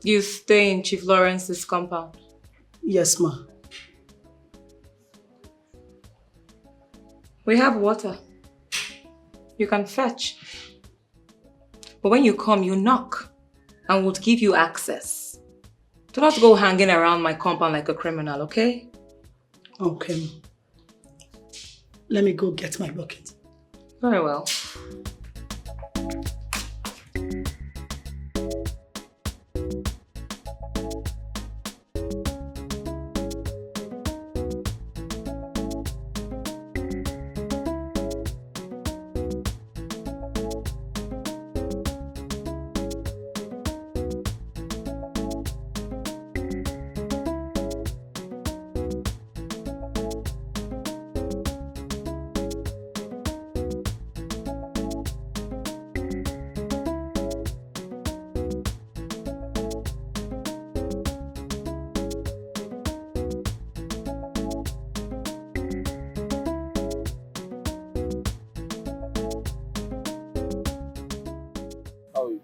You stay in Chief Lawrence's compound? Yes, ma. We have water. You can fetch. But when you come, you knock and we'll give you access. Do not go hanging around my compound like a criminal, okay? Okay. Let me go get my bucket. Very well.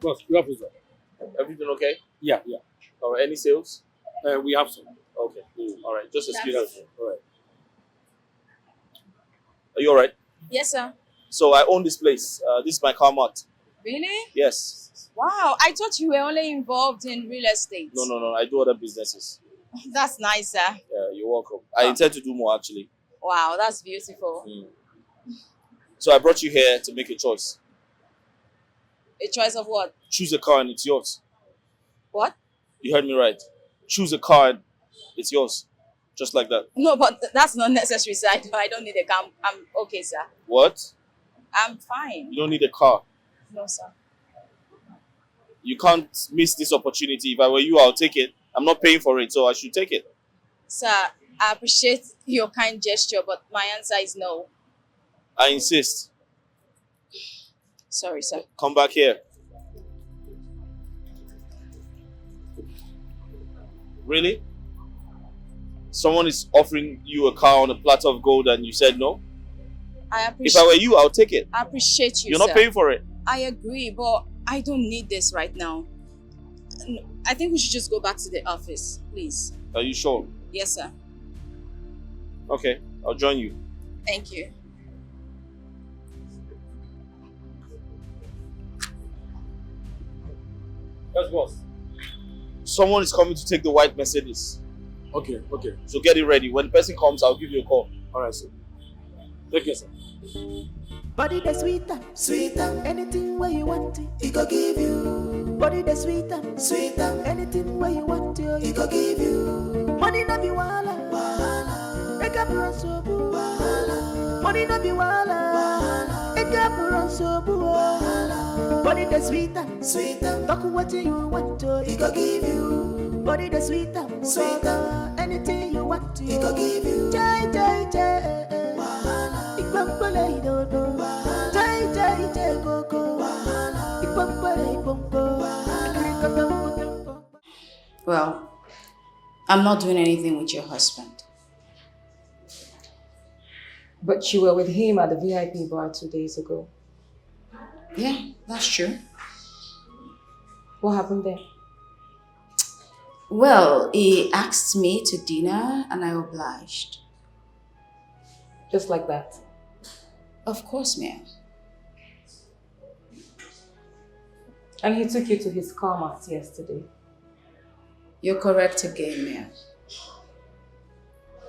Boss, you have it, sir. Everything okay? Yeah. Or any sales? We have some. Okay. All right. Just excuse us. All right. Are you all right? Yes, sir. So I own this place. This is my car mart. Really? Yes. Wow, I thought you were only involved in real estate. No. I do other businesses. That's nice, sir. Yeah, you're welcome. I intend to do more actually. Wow, that's beautiful. So I brought you here to make a choice. A choice of what? Choose a car and it's yours. What? You heard me right. Choose a car and it's yours. Just like that. No, but that's not necessary, sir. I don't need a car. I'm okay, sir. What? I'm fine. You don't need a car. No, sir. You can't miss this opportunity. If I were you, I'll take it. I'm not paying for it, so I should take it. Sir, I appreciate your kind gesture, but my answer is no. I insist. Sorry, sir. Come back here. Really? Someone is offering you a car on a platter of gold and you said no? If I were you, I'll take it. I appreciate you, You're not sir. paying for it. I agree, but I don't need this right now. I think we should just go back to the office, please. Are you sure? Yes, sir. Okay, I'll join you. Thank you. Yes, boss. Someone is coming to take the white Mercedes. Okay. So get it ready. When the person comes, I'll give you a call. Alright, sir. Take care, sir. Body the sweeter, anything where you want it, he go give you. Body the sweeter, anything where you want it, he go give you. Money no be wahala, make up run so boo. Money no be wahala, make up run so boo. Body the sweeter, talk what you want to, he go give you. Body the sweeter, anything you want to, he go give you. Jai. Well, I'm not doing anything with your husband. But you were with him at the VIP bar 2 days ago. Yeah, that's true. What happened there? Well, he asked me to dinner and I obliged. Just like that? Of course, ma'am. And he took you to his car mat yesterday. You're correct again, ma'am.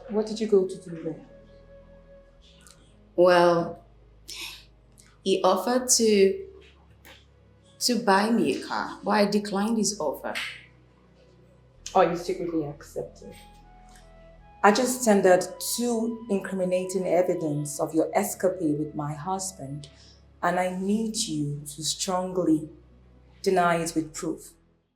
What did you go to do there? Well, he offered to buy me a car, but I declined his offer. Oh, you secretly accepted? I just tendered 2 incriminating evidence of your escapade with my husband, and I need you to strongly deny it with proof.